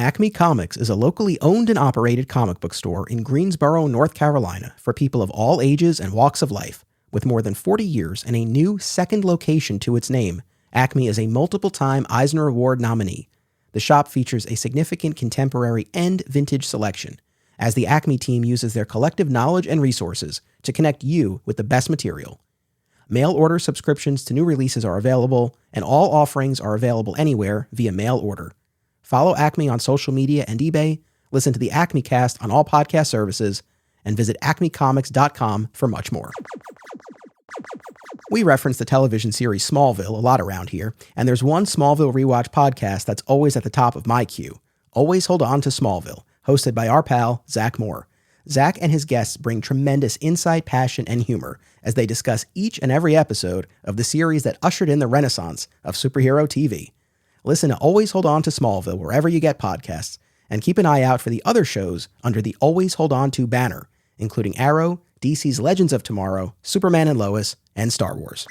Acme Comics is a locally owned and operated comic book store in Greensboro, North Carolina for people of all ages and walks of life. With more than 40 years and a new second location to its name, Acme is a multiple-time Eisner Award nominee. The shop features a significant contemporary and vintage selection, as the Acme team uses their collective knowledge and resources to connect you with the best material. Mail order subscriptions to new releases are available, and all offerings are available anywhere via mail order. Follow Acme on social media and eBay, listen to the Acme Cast on all podcast services, and visit acmecomics.com for much more. We reference the television series Smallville a lot around here, and there's one Smallville rewatch podcast that's always at the top of my queue. Always Hold On to Smallville, hosted by our pal, Zach Moore. Zach and his guests bring tremendous insight, passion, and humor as they discuss each and every episode of the series that ushered in the renaissance of superhero TV. Listen to Always Hold On to Smallville wherever you get podcasts, and keep an eye out for the other shows under the Always Hold On to banner, including Arrow, DC's Legends of Tomorrow, Superman and Lois, and Star Wars.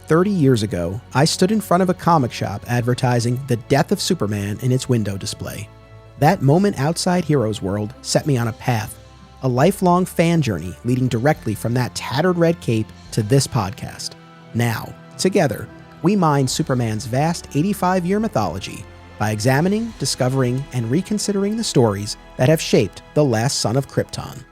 30 years ago, I stood in front of a comic shop advertising the death of Superman in its window display. That moment outside Heroes World set me on a path, a lifelong fan journey leading directly from that tattered red cape to this podcast. Now, together, we mine Superman's vast 85-year mythology by examining, discovering, and reconsidering the stories that have shaped the last son of Krypton.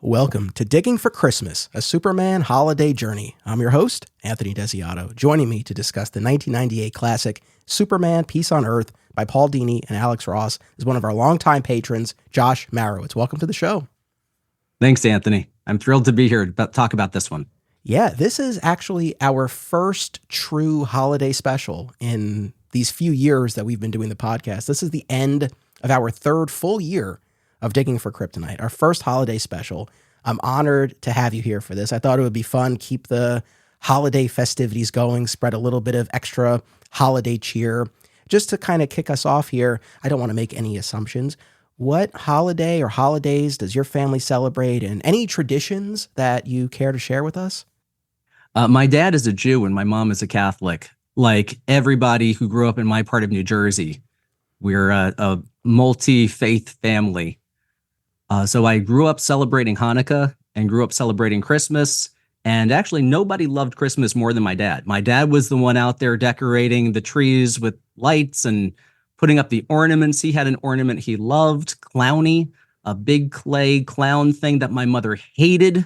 Welcome to Digging for Krystmas, a Superman holiday journey. I'm your host, Anthony Desiato. Joining me to discuss the 1998 classic Superman Peace on Earth by Paul Dini and Alex Ross is one of our longtime patrons, Josh Marowitz. Welcome to the show. Thanks, Anthony. I'm thrilled to be here to talk about this one. Yeah, this is actually our first true holiday special in these few years that we've been doing the podcast. This is the end of our third full year of Digging for Kryptonite, our first holiday special. I'm honored to have you here for this. I thought it would be fun, keep the holiday festivities going, spread a little bit of extra holiday cheer. Just to kind of kick us off here, I don't want to make any assumptions. What holiday or holidays does your family celebrate, and any traditions that you care to share with us? My dad is a Jew and my mom is a Catholic. Like everybody who grew up in my part of New Jersey, we're a multi-faith family. So I grew up celebrating Hanukkah and grew up celebrating Christmas. And actually, nobody loved Christmas more than my dad. My dad was the one out there decorating the trees with lights and putting up the ornaments. He had an ornament he loved, Clowny, a big clay clown thing that my mother hated.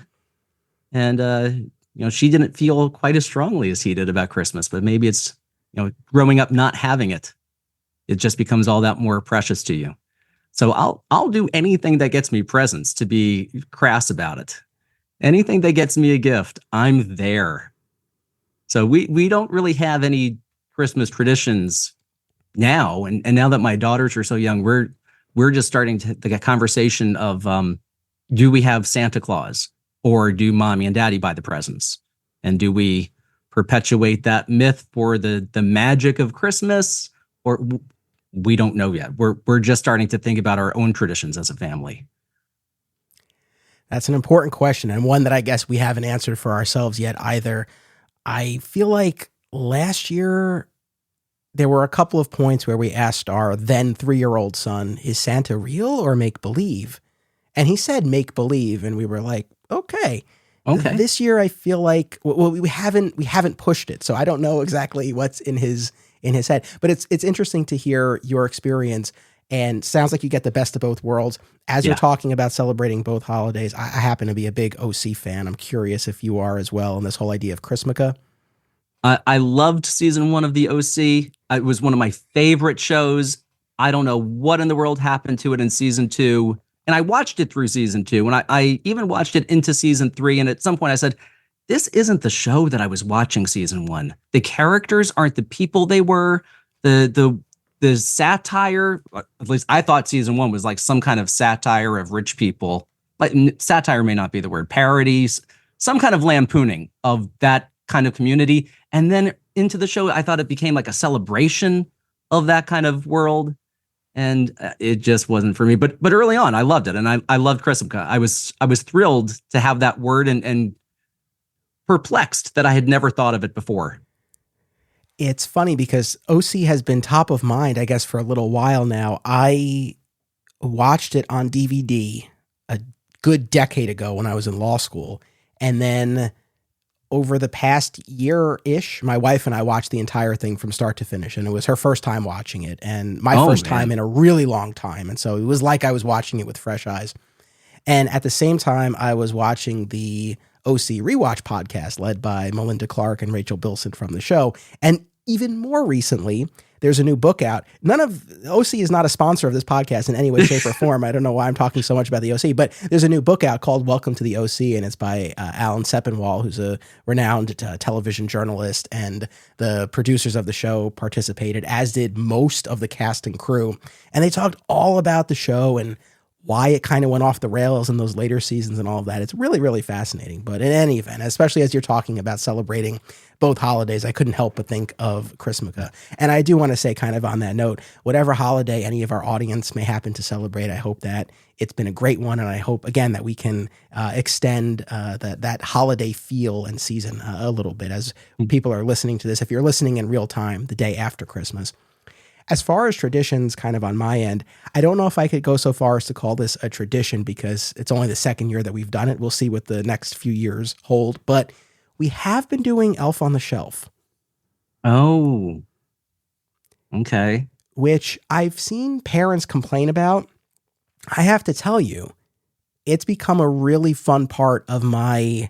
And, she didn't feel quite as strongly as he did about Christmas, but maybe it's, growing up not having it, it just becomes all that more precious to you. So I'll do anything that gets me presents, to be crass about it. Anything that gets me a gift, I'm there. So we don't really have any Christmas traditions now. And now that my daughters are so young, we're just starting to get conversation of, do we have Santa Claus? Or do mommy and daddy buy the presents? And do we perpetuate that myth for the magic of Christmas? Or we don't know yet. We're just starting to think about our own traditions as a family. That's an important question, and one that I guess we haven't answered for ourselves yet either. I feel like last year there were a couple of points where we asked our then 3-year-old son, is Santa real or make-believe? And he said make-believe, and we were like, okay. This year I feel like we haven't pushed it, so I don't know exactly what's in his head. But it's interesting to hear your experience, and sounds like you get the best of both worlds. As you're talking about celebrating both holidays, I happen to be a big OC fan. I'm curious if you are as well, and this whole idea of Christmaka. I loved season 1 of the OC. It was one of my favorite shows. I don't know what in the world happened to it in season 2. And I watched it through season 2, and I even watched it into season 3. And at some point I said, this isn't the show that I was watching season 1. The characters aren't the people they were. The satire, at least I thought season 1 was like some kind of satire of rich people. Like, satire may not be the word, parodies, some kind of lampooning of that kind of community. And then into the show, I thought it became like a celebration of that kind of world. And it just wasn't for me. But early on, I loved it. And I loved Krystmas. I was thrilled to have that word and perplexed that I had never thought of it before. It's funny because OC has been top of mind, I guess, for a little while now. I watched it on DVD a good decade ago when I was in law school. And then over the past year-ish, my wife and I watched the entire thing from start to finish. And it was her first time watching it and my first time in a really long time. And so it was like I was watching it with fresh eyes. And at the same time, I was watching the OC Rewatch podcast led by Melinda Clark and Rachel Bilson from the show. And even more recently, there's a new book out. OC is not a sponsor of this podcast in any way, shape, or form. I don't know why I'm talking so much about the OC, but there's a new book out called Welcome to the OC, and it's by Alan Sepinwall, who's a renowned television journalist, and the producers of the show participated, as did most of the cast and crew. And they talked all about the show and why it kind of went off the rails in those later seasons and all of that. It's really, really fascinating. But in any event, especially as you're talking about celebrating both holidays, I couldn't help but think of Christmas. And I do want to say, kind of on that note, whatever holiday any of our audience may happen to celebrate, I hope that it's been a great one. And I hope, again, that we can extend that holiday feel and season a little bit as people are listening to this. If you're listening in real time, the day after Christmas. As far as traditions, kind of on my end, I don't know if I could go so far as to call this a tradition because it's only the second year that we've done it. We'll see what the next few years hold. But we have been doing Elf on the Shelf. Oh, okay. Which I've seen parents complain about. I have to tell you, it's become a really fun part of my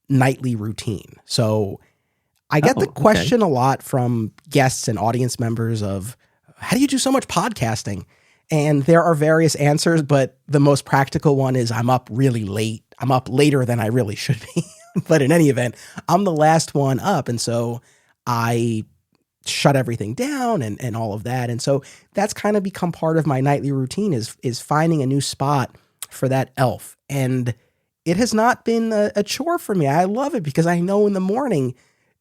nightly routine. So I get the question a lot from guests and audience members of, how do you do so much podcasting? And there are various answers, but the most practical one is I'm up really late. I'm up later than I really should be. But in any event, I'm the last one up. And so I shut everything down and all of that. And so that's kind of become part of my nightly routine is finding a new spot for that elf. And it has not been a chore for me. I love it because I know in the morning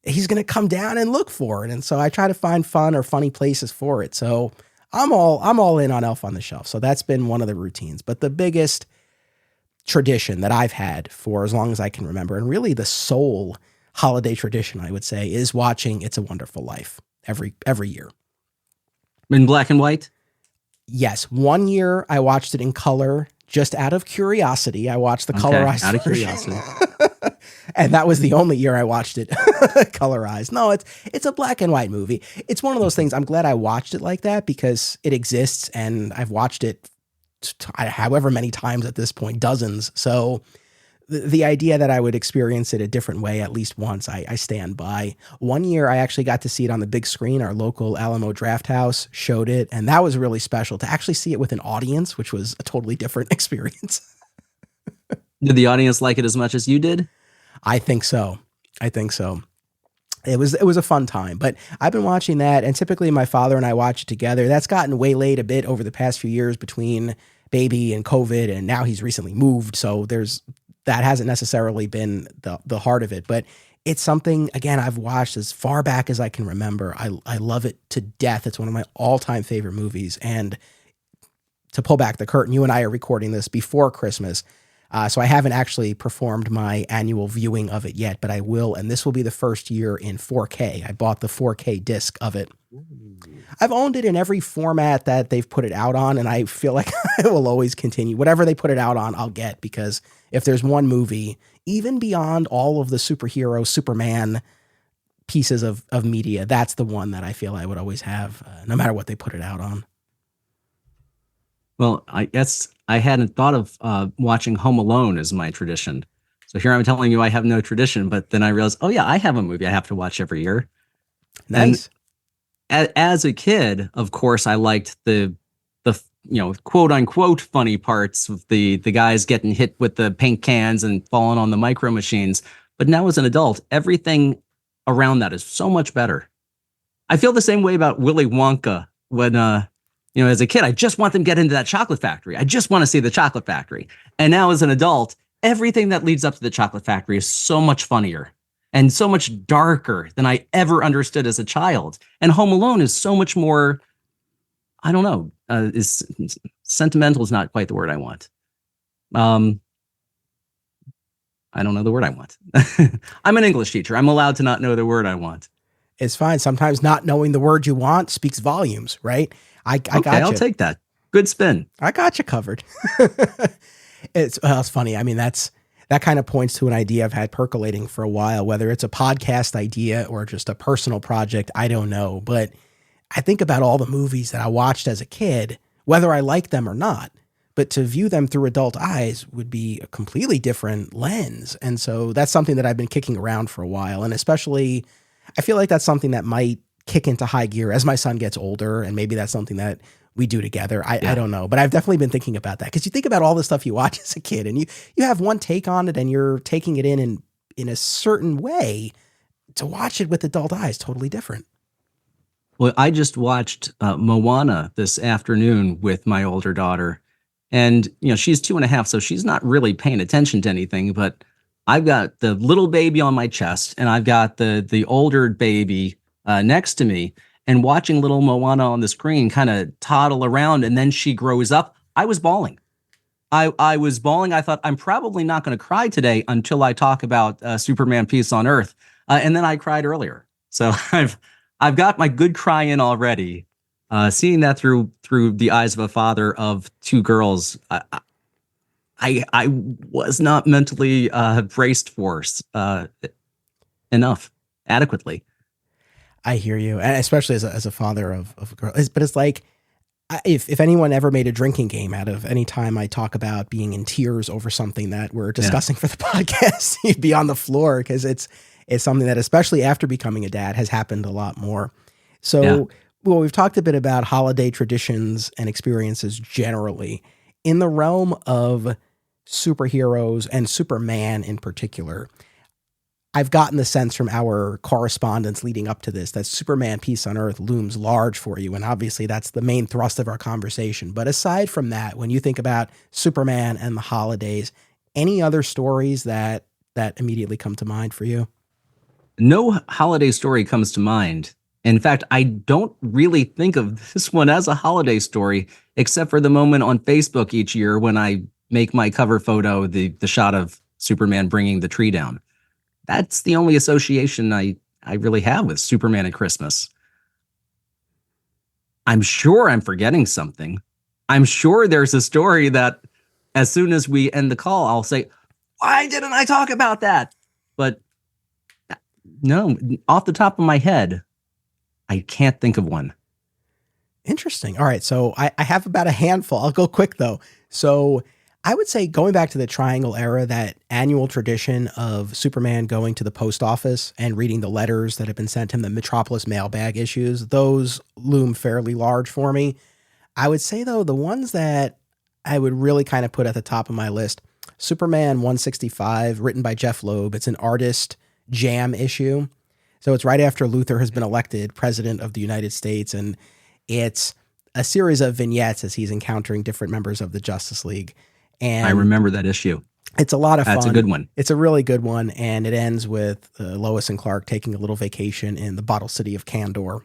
he's going to come down and look for it. And so I try to find fun or funny places for it. So I'm all in on Elf on the Shelf. So that's been one of the routines. But the biggest tradition that I've had for as long as I can remember, and really the sole holiday tradition, I would say, is watching It's a Wonderful Life every year. In black and white? Yes. One year I watched it in color just out of curiosity. I watched the colorized out of version. curiosity. And that was the only year I watched it colorized. No, it's a black and white movie. It's one of those things. I'm glad I watched it like that because it exists and I've watched it however many times at this point, dozens. So the idea that I would experience it a different way at least once, I stand by. One year I actually got to see it on the big screen. Our local Alamo Draft House showed it, and that was really special to actually see it with an audience, which was a totally different experience. Did the audience like it as much as you did? I think so. It was a fun time, but I've been watching that, and typically my father and I watch it together. That's gotten waylaid a bit over the past few years between baby and COVID, and now he's recently moved, so that hasn't necessarily been the heart of it. But it's something, again, I've watched as far back as I can remember. I love it to death. It's one of my all-time favorite movies. And to pull back the curtain, you and I are recording this before Christmas. So I haven't actually performed my annual viewing of it yet, but I will. And this will be the first year in 4K. I bought the 4K disc of it. I've owned it in every format that they've put it out on, and I feel like I will always continue. Whatever they put it out on, I'll get, because if there's one movie, even beyond all of the superhero, Superman pieces of media, that's the one that I feel I would always have, no matter what they put it out on. Well, I guess I hadn't thought of watching Home Alone as my tradition. So here I'm telling you I have no tradition, but then I realized, oh yeah, I have a movie I have to watch every year. Nice. And as a kid, of course, I liked the quote unquote funny parts of the guys getting hit with the paint cans and falling on the micro machines. But now as an adult, everything around that is so much better. I feel the same way about Willy Wonka when as a kid, I just want them to get into that chocolate factory. I just want to see the chocolate factory. And now as an adult, everything that leads up to the chocolate factory is so much funnier and so much darker than I ever understood as a child. And Home Alone is so much more, I don't know, is sentimental is not quite the word I want. I don't know the word I want. I'm an English teacher. I'm allowed to not know the word I want. It's fine. Sometimes not knowing the word you want speaks volumes, right? I got you. I'll take that. Good spin. I got you covered. It's funny. I mean, that kind of points to an idea I've had percolating for a while, whether it's a podcast idea or just a personal project. I don't know. But I think about all the movies that I watched as a kid, whether I like them or not. But to view them through adult eyes would be a completely different lens. And so that's something that I've been kicking around for a while. And especially, I feel like that's something that might kick into high gear as my son gets older. And maybe that's something that we do together. I don't know, but I've definitely been thinking about that, because you think about all the stuff you watch as a kid and you have one take on it and you're taking it in a certain way. To watch it with adult eyes, totally different. Well, I just watched Moana this afternoon with my older daughter, and she's 2.5, so she's not really paying attention to anything. But I've got the little baby on my chest, and I've got the older baby next to me. And watching little Moana on the screen kind of toddle around, and then she grows up, I was bawling. I was bawling. I thought, I'm probably not going to cry today until I talk about Superman Peace on Earth. And then I cried earlier. So I've got my good cry in already. Seeing that through the eyes of a father of 2 girls, I was not mentally braced for enough adequately. I hear you, and especially as a father of a girl. But it's like, if anyone ever made a drinking game out of any time I talk about being in tears over something that we're discussing for the podcast, you'd be on the floor, because it's something that, especially after becoming a dad, has happened a lot more. So, well, we've talked a bit about holiday traditions and experiences generally. In the realm of superheroes and Superman in particular, I've gotten the sense from our correspondence leading up to this that Superman Peace on Earth looms large for you. And obviously that's the main thrust of our conversation. But aside from that, when you think about Superman and the holidays, any other stories that immediately come to mind for you? No holiday story comes to mind. In fact, I don't really think of this one as a holiday story, except for the moment on Facebook each year when I make my cover photo, the shot of Superman bringing the tree down. That's the only association I really have with Superman and Christmas. I'm sure I'm forgetting something. I'm sure there's a story that as soon as we end the call, I'll say, why didn't I talk about that? But no, off the top of my head, I can't think of one. Interesting. All right. So I have about a handful. I'll go quick though. So I would say, going back to the Triangle era, that annual tradition of Superman going to the post office and reading the letters that have been sent him, the Metropolis mailbag issues, those loom fairly large for me. I would say, though, the ones that I would really kind of put at the top of my list, Superman 165, written by Jeff Loeb. It's an artist jam issue. So it's right after Luthor has been elected president of the United States, and it's a series of vignettes as he's encountering different members of the Justice League. And I remember that issue. It's a lot of fun. That's a good one. It's a really good one. And it ends with Lois and Clark taking a little vacation in the bottle city of Kandor.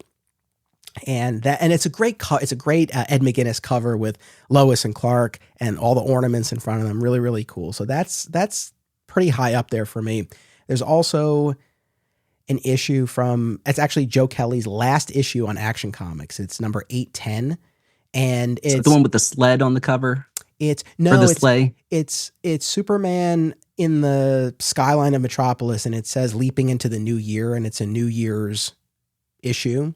And it's a great Ed McGuinness cover with Lois and Clark and all the ornaments in front of them. Really, really cool. So that's pretty high up there for me. There's also an issue it's actually Joe Kelly's last issue on Action Comics. It's number 810. And it's the one with the sled on the cover. It's Superman in the skyline of Metropolis, and it says leaping into the new year, and it's a New Year's issue.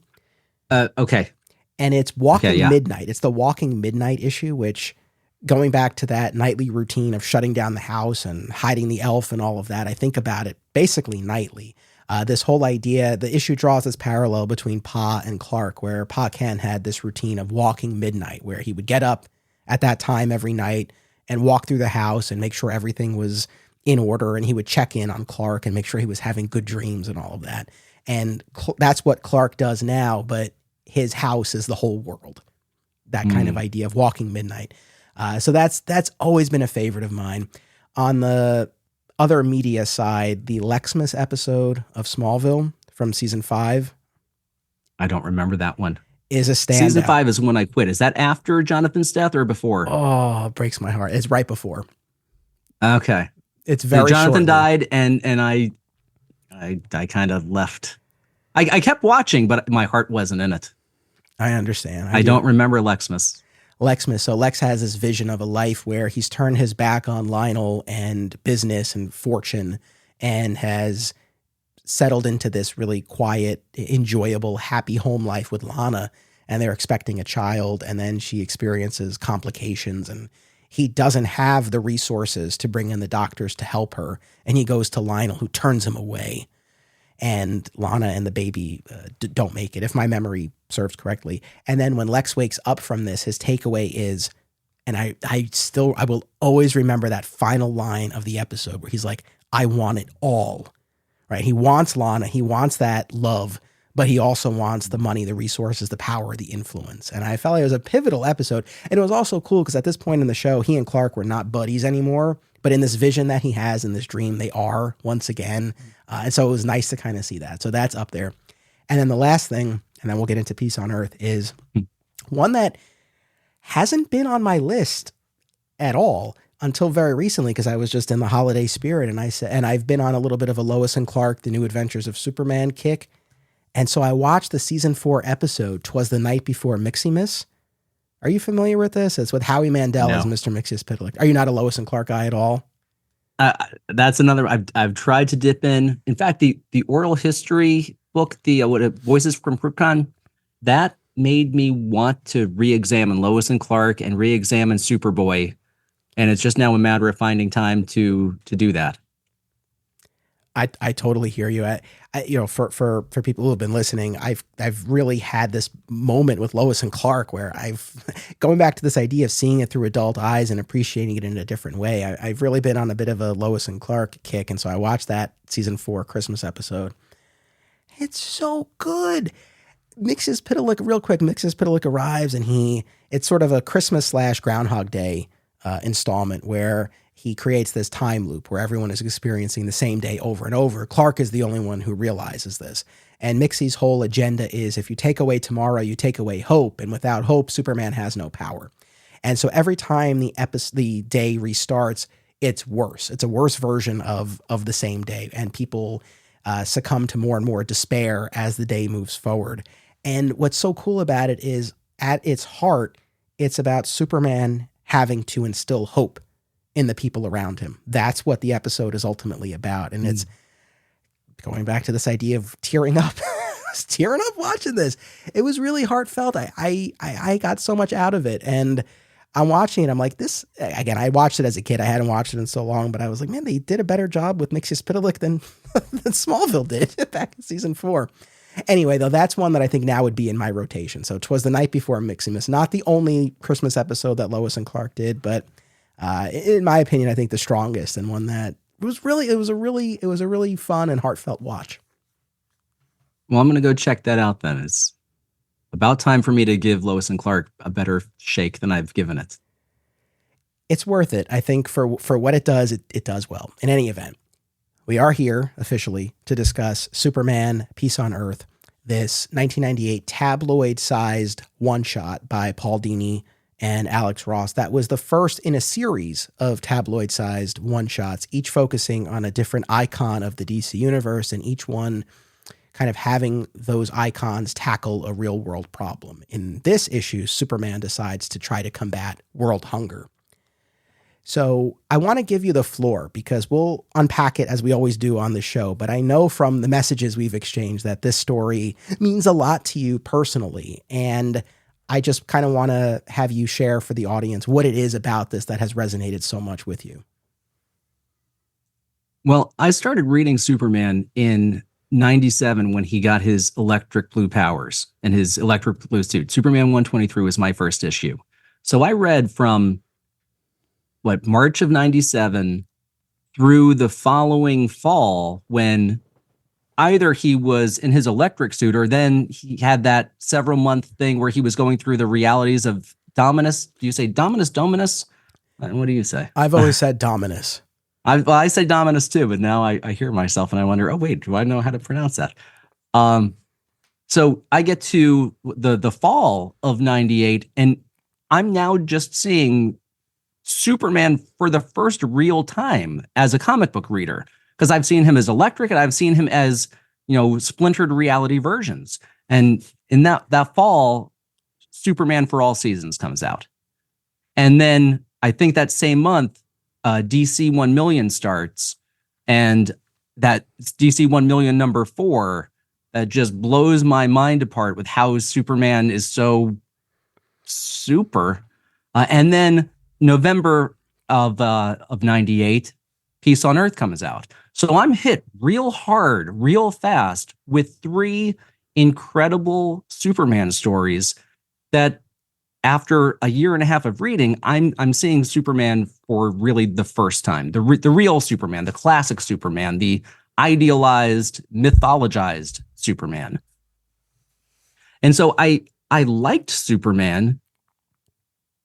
Okay. And it's Walking Midnight. It's the Walking Midnight issue, which, going back to that nightly routine of shutting down the house and hiding the elf and all of that, I think about it basically nightly. This whole idea, the issue draws this parallel between Pa and Clark, where Pa Kent had this routine of walking midnight, where he would get up at that time every night and walk through the house and make sure everything was in order. And he would check in on Clark and make sure he was having good dreams and all of that. And that's what Clark does now, but his house is the whole world. That kind of idea of walking midnight. So that's always been a favorite of mine. On the other media side, the Lexmas episode of Smallville from season 5. I don't remember that one. Is a standout. Season 5 is when I quit. Is that after Jonathan's death or before? Oh, it breaks my heart. It's right before. Okay. It's very Jonathan shortly. died, and I kind of left I kept watching, but my heart wasn't in it. I understand. I don't remember Lexmas. Lexmas. So Lex has this vision of a life where he's turned his back on Lionel and business and fortune and has settled into this really quiet, enjoyable, happy home life with Lana. And they're expecting a child. And then she experiences complications and he doesn't have the resources to bring in the doctors to help her. And he goes to Lionel, who turns him away. And Lana and the baby don't make it, if my memory serves correctly. And then when Lex wakes up from this, his takeaway is, and I will always remember that final line of the episode where he's like, I want it all, right? He wants Lana, he wants that love, but he also wants the money, the resources, the power, the influence. And I felt like it was a pivotal episode. And it was also cool because at this point in the show, he and Clark were not buddies anymore, but in this vision that he has in this dream, they are once again. And so it was nice to kind of see that. So that's up there. And then the last thing, and then we'll get into Peace on Earth, is one that hasn't been on my list at all until very recently, because I was just in the holiday spirit. And I've been on a little bit of a Lois and Clark, The New Adventures of Superman kick. And so I watched the season 4 episode, 'Twas the Night Before Miximus. Are you familiar with this? It's with Howie Mandel as Mr. Mxyzptlk. Are you not a Lois and Clark guy at all? That's another. I've tried to dip in. In fact, the oral history book, the Voices from Krypton, that made me want to re-examine Lois and Clark and re-examine Superboy, and it's just now a matter of finding time to do that. I totally hear you. For people who have been listening, I've really had this moment with Lois and Clark where going back to this idea of seeing it through adult eyes and appreciating it in a different way. I've really been on a bit of a Lois and Clark kick. And so I watched that season 4 Christmas episode. It's so good. Mxyzptlk, real quick, Mxyzptlk arrives and it's sort of a Christmas / Groundhog Day installment where he creates this time loop where everyone is experiencing the same day over and over. Clark is the only one who realizes this. And Mixie's whole agenda is if you take away tomorrow, you take away hope. And without hope, Superman has no power. And so every time the day restarts, it's worse. It's a worse version of the same day. And people succumb to more and more despair as the day moves forward. And what's so cool about it is at its heart, it's about Superman having to instill hope in the people around him. That's what the episode is ultimately about. And it's going back to this idea of tearing up. I was tearing up watching this. It was really heartfelt. I got so much out of it. And I'm watching it. I'm like, this, again, I watched it as a kid. I hadn't watched it in so long, but I was like, man, they did a better job with Mxyzptlk than Smallville did back in season 4. Anyway, though, that's one that I think now would be in my rotation. So 'Twas the Night Before Miximus, not the only Christmas episode that Lois and Clark did, but in my opinion, I think the strongest and one that it was a really fun and heartfelt watch. Well, I'm going to go check that out then. It's about time for me to give Lois and Clark a better shake than I've given it. It's worth it. I think for what it does, it does well. In any event, we are here officially to discuss Superman, Peace on Earth, this 1998 tabloid-sized one-shot by Paul Dini and Alex Ross. That was the first in a series of tabloid-sized one-shots, each focusing on a different icon of the DC universe, and each one kind of having those icons tackle a real-world problem. In this issue, Superman decides to try to combat world hunger. So I want to give you the floor because we'll unpack it as we always do on the show, but I know from the messages we've exchanged that this story means a lot to you personally, and I just kind of want to have you share for the audience what it is about this that has resonated so much with you. Well, I started reading Superman in 97 when he got his electric blue powers and his electric blue suit. Superman 123 was my first issue. So I read from March of 97 through the following fall when either he was in his electric suit or then he had that several month thing where he was going through the realities of Dominus. Do you say Dominus? What do you say? I've always said Dominus. I say Dominus too, but now I hear myself and I wonder, oh wait, do I know how to pronounce that? So I get to the fall of 98 and I'm now just seeing Superman for the first real time as a comic book reader, because I've seen him as electric and I've seen him as, splintered reality versions. And in that fall, Superman for All Seasons comes out. And then I think that same month, DC 1 Million starts, and that DC 1 Million number 4 that just blows my mind apart with how Superman is so super. And then November of 98, Peace on Earth comes out. So I'm hit real hard, real fast with 3 incredible Superman stories that after a year and a half of reading, I'm seeing Superman for really the first time. The real Superman, the classic Superman, the idealized, mythologized Superman. And so I liked Superman.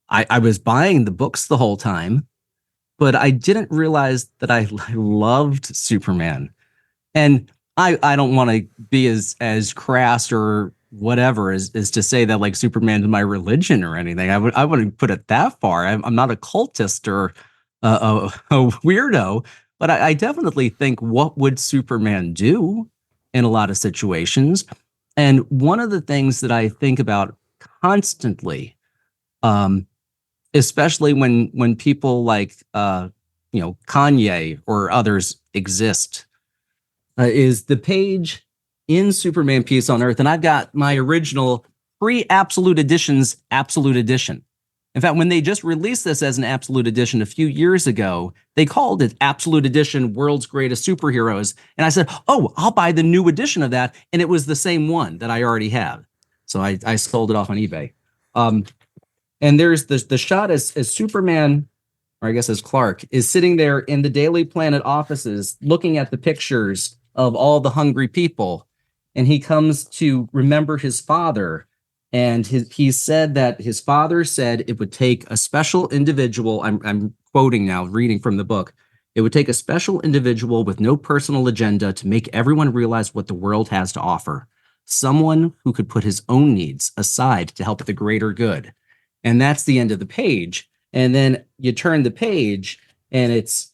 I was buying the books the whole time, but I didn't realize that I loved Superman. And I don't want to be as crass or whatever as to say that like Superman's my religion or anything. I wouldn't put it that far. I'm not a cultist or a weirdo, but I definitely think, what would Superman do in a lot of situations? And one of the things that I think about constantly, especially when people like Kanye or others exist, is the page in Superman Peace on Earth. And I've got my original pre-Absolute Edition's Absolute Edition. In fact, when they just released this as an Absolute Edition a few years ago, they called it Absolute Edition World's Greatest Superheroes. And I said, oh, I'll buy the new edition of that. And it was the same one that I already have. So I sold it off on eBay. And there's the shot as Superman, or I guess as Clark, is sitting there in the Daily Planet offices looking at the pictures of all the hungry people. And he comes to remember his father. And he said that his father said it would take a special individual. I'm quoting now, reading from the book. It would take a special individual with no personal agenda to make everyone realize what the world has to offer. Someone who could put his own needs aside to help the greater good. And that's the end of the page. And then you turn the page and it's,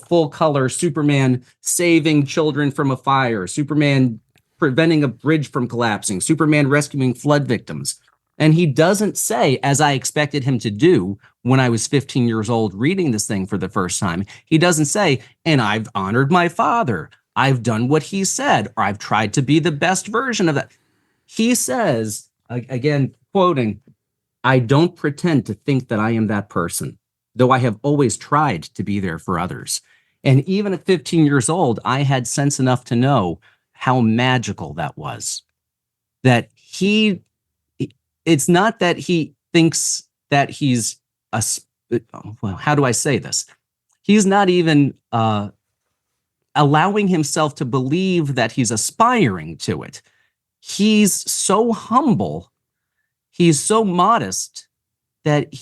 full color Superman saving children from a fire, Superman preventing a bridge from collapsing, Superman rescuing flood victims. And he doesn't say, as I expected him to do when I was 15 years old reading this thing for the first time, he doesn't say, and I've honored my father, I've done what he said, or I've tried to be the best version of that. He says, again, quoting, I don't pretend to think that I am that person, though I have always tried to be there for others. And even at 15 years old, I had sense enough to know how magical that was. That it's not that he thinks that he's well, how do I say this? He's not even allowing himself to believe that he's aspiring to it. He's so humble, he's so modest that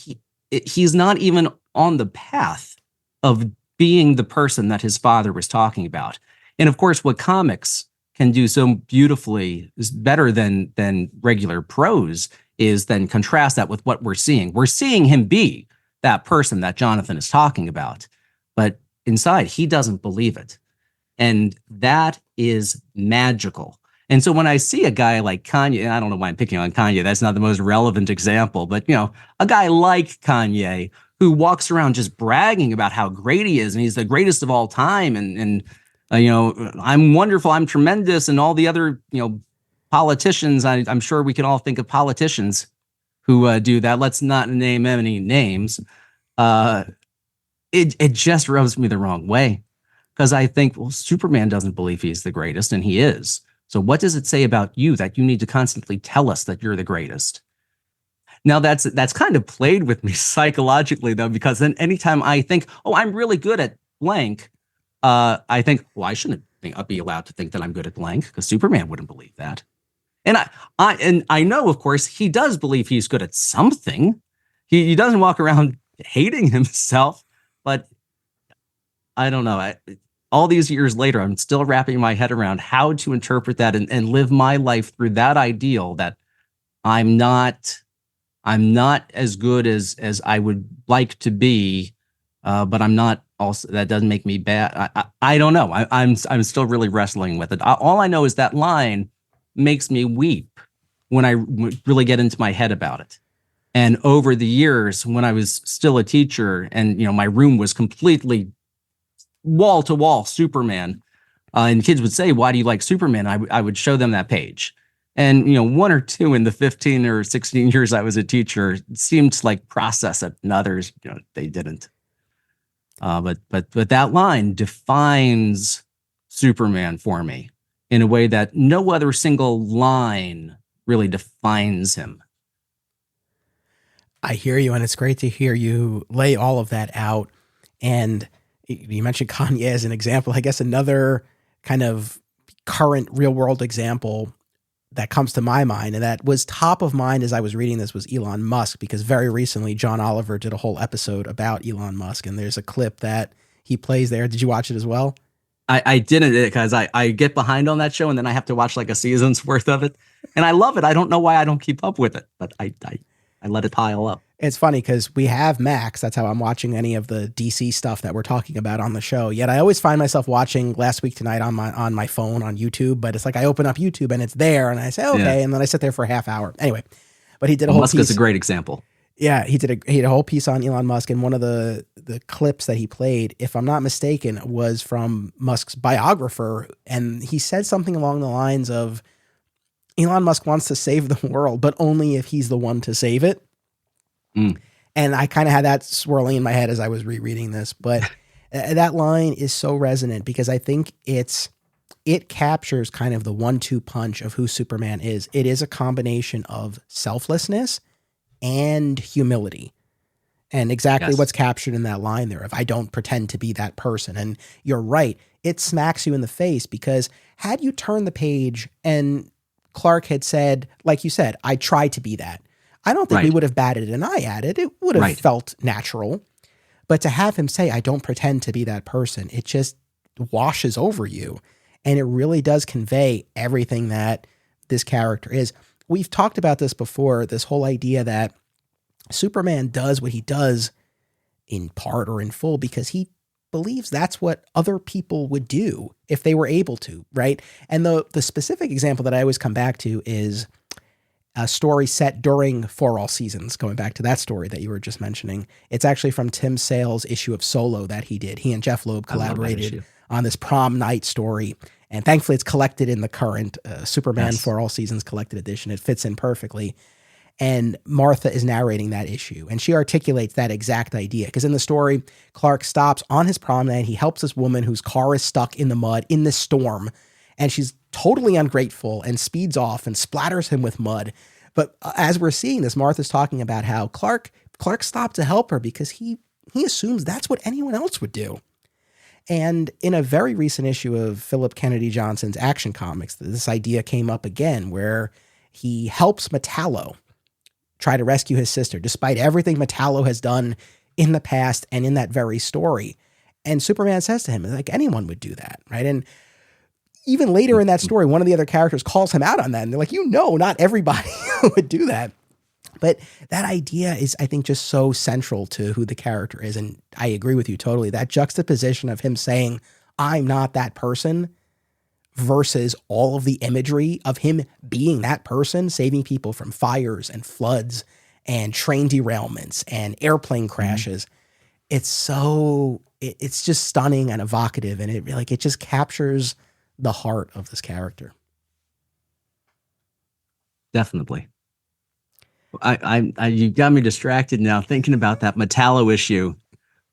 he's not even on the path of being the person that his father was talking about. And of course, what comics can do so beautifully, is better than regular prose, is then contrast that with what we're seeing. We're seeing him be that person that Jonathan is talking about, but inside he doesn't believe it. And that is magical. And so when I see a guy like Kanye, and I don't know why I'm picking on Kanye, that's not the most relevant example, but a guy like Kanye who walks around just bragging about how great he is and he's the greatest of all time, and I'm wonderful, I'm tremendous, and all the other politicians. I'm sure we can all think of politicians who do that. Let's not name any names. It just rubs me the wrong way, because I think, well, Superman doesn't believe he's the greatest, and he is. So what does it say about you that you need to constantly tell us that you're the greatest? Now that's kind of played with me psychologically, though, because then anytime I think, oh, I'm really good at blank, I think, well, I shouldn't be allowed to think that I'm good at blank, because Superman wouldn't believe that. And I know, of course, he does believe he's good at something. He doesn't walk around hating himself, but I don't know. All these years later, I'm still wrapping my head around how to interpret that and live my life through that ideal that I'm not as good as I would like to be but I'm not also, that doesn't make me bad. I don't know. I'm still really wrestling with it. All I know is that line makes me weep when I really get into my head about it. And over the years, when I was still a teacher and, my room was completely wall to wall Superman, and kids would say, "Why do you like Superman?" I would show them that page. And, one or two in the 15 or 16 years I was a teacher seemed to like process it, and others, they didn't. But that line defines Superman for me in a way that no other single line really defines him. I hear you, and it's great to hear you lay all of that out. And you mentioned Kanye as an example. I guess another kind of current real world example that comes to my mind, and that was top of mind as I was reading this, was Elon Musk, because very recently John Oliver did a whole episode about Elon Musk, and there's a clip that he plays there. Did you watch it as well? I didn't, because I get behind on that show and then I have to watch like a season's worth of it. And I love it. I don't know why I don't keep up with it, but I let it pile up. It's funny because we have Max. That's how I'm watching any of the DC stuff that we're talking about on the show. Yet I always find myself watching Last Week Tonight on my phone on YouTube. But it's like I open up YouTube and it's there, and I say okay, and then I sit there for a half hour. Anyway, but he did a whole Musk piece. is a great example. Yeah, he had a whole piece on Elon Musk, and one of the clips that he played, if I'm not mistaken, was from Musk's biographer, and he said something along the lines of, Elon Musk wants to save the world, but only if he's the one to save it. And I kind of had that swirling in my head as I was rereading this, but that line is so resonant because I think it captures kind of the 1-2 punch of who Superman is. It is a combination of selflessness and humility, and exactly what's captured in that line there of, I don't pretend to be that person. And you're right. It smacks you in the face, because had you turned the page and Clark had said, like you said, I try to be that, I don't think we would have batted an eye at it. It would have felt natural. But to have him say, I don't pretend to be that person, it just washes over you. And it really does convey everything that this character is. We've talked about this before, this whole idea that Superman does what he does in part or in full because he believes that's what other people would do if they were able to, right? And the specific example that I always come back to is a story set during For All Seasons, going back to that story that you were just mentioning. It's actually from Tim Sale's issue of Solo that he did. He and Jeff Loeb collaborated on this prom night story. And thankfully it's collected in the current Superman For All Seasons collected edition. It fits in perfectly. And Martha is narrating that issue, and she articulates that exact idea. Because in the story, Clark stops on his prom night. He helps this woman whose car is stuck in the mud in this storm, and she's totally ungrateful and speeds off and splatters him with mud. But as we're seeing this, Martha's talking about how Clark stopped to help her because he assumes that's what anyone else would do. And in a very recent issue of Philip Kennedy Johnson's Action Comics, this idea came up again, where he helps Metallo try to rescue his sister, despite everything Metallo has done in the past and in that very story. And Superman says to him, like, anyone would do that, right? And even later in that story, one of the other characters calls him out on that. And they're like, not everybody would do that. But that idea is, I think, just so central to who the character is. And I agree with you totally. That juxtaposition of him saying, I'm not that person, versus all of the imagery of him being that person, saving people from fires and floods and train derailments and airplane crashes. It's just stunning and evocative. And it just captures the heart of this character. Definitely. You got me distracted now thinking about that Metallo issue.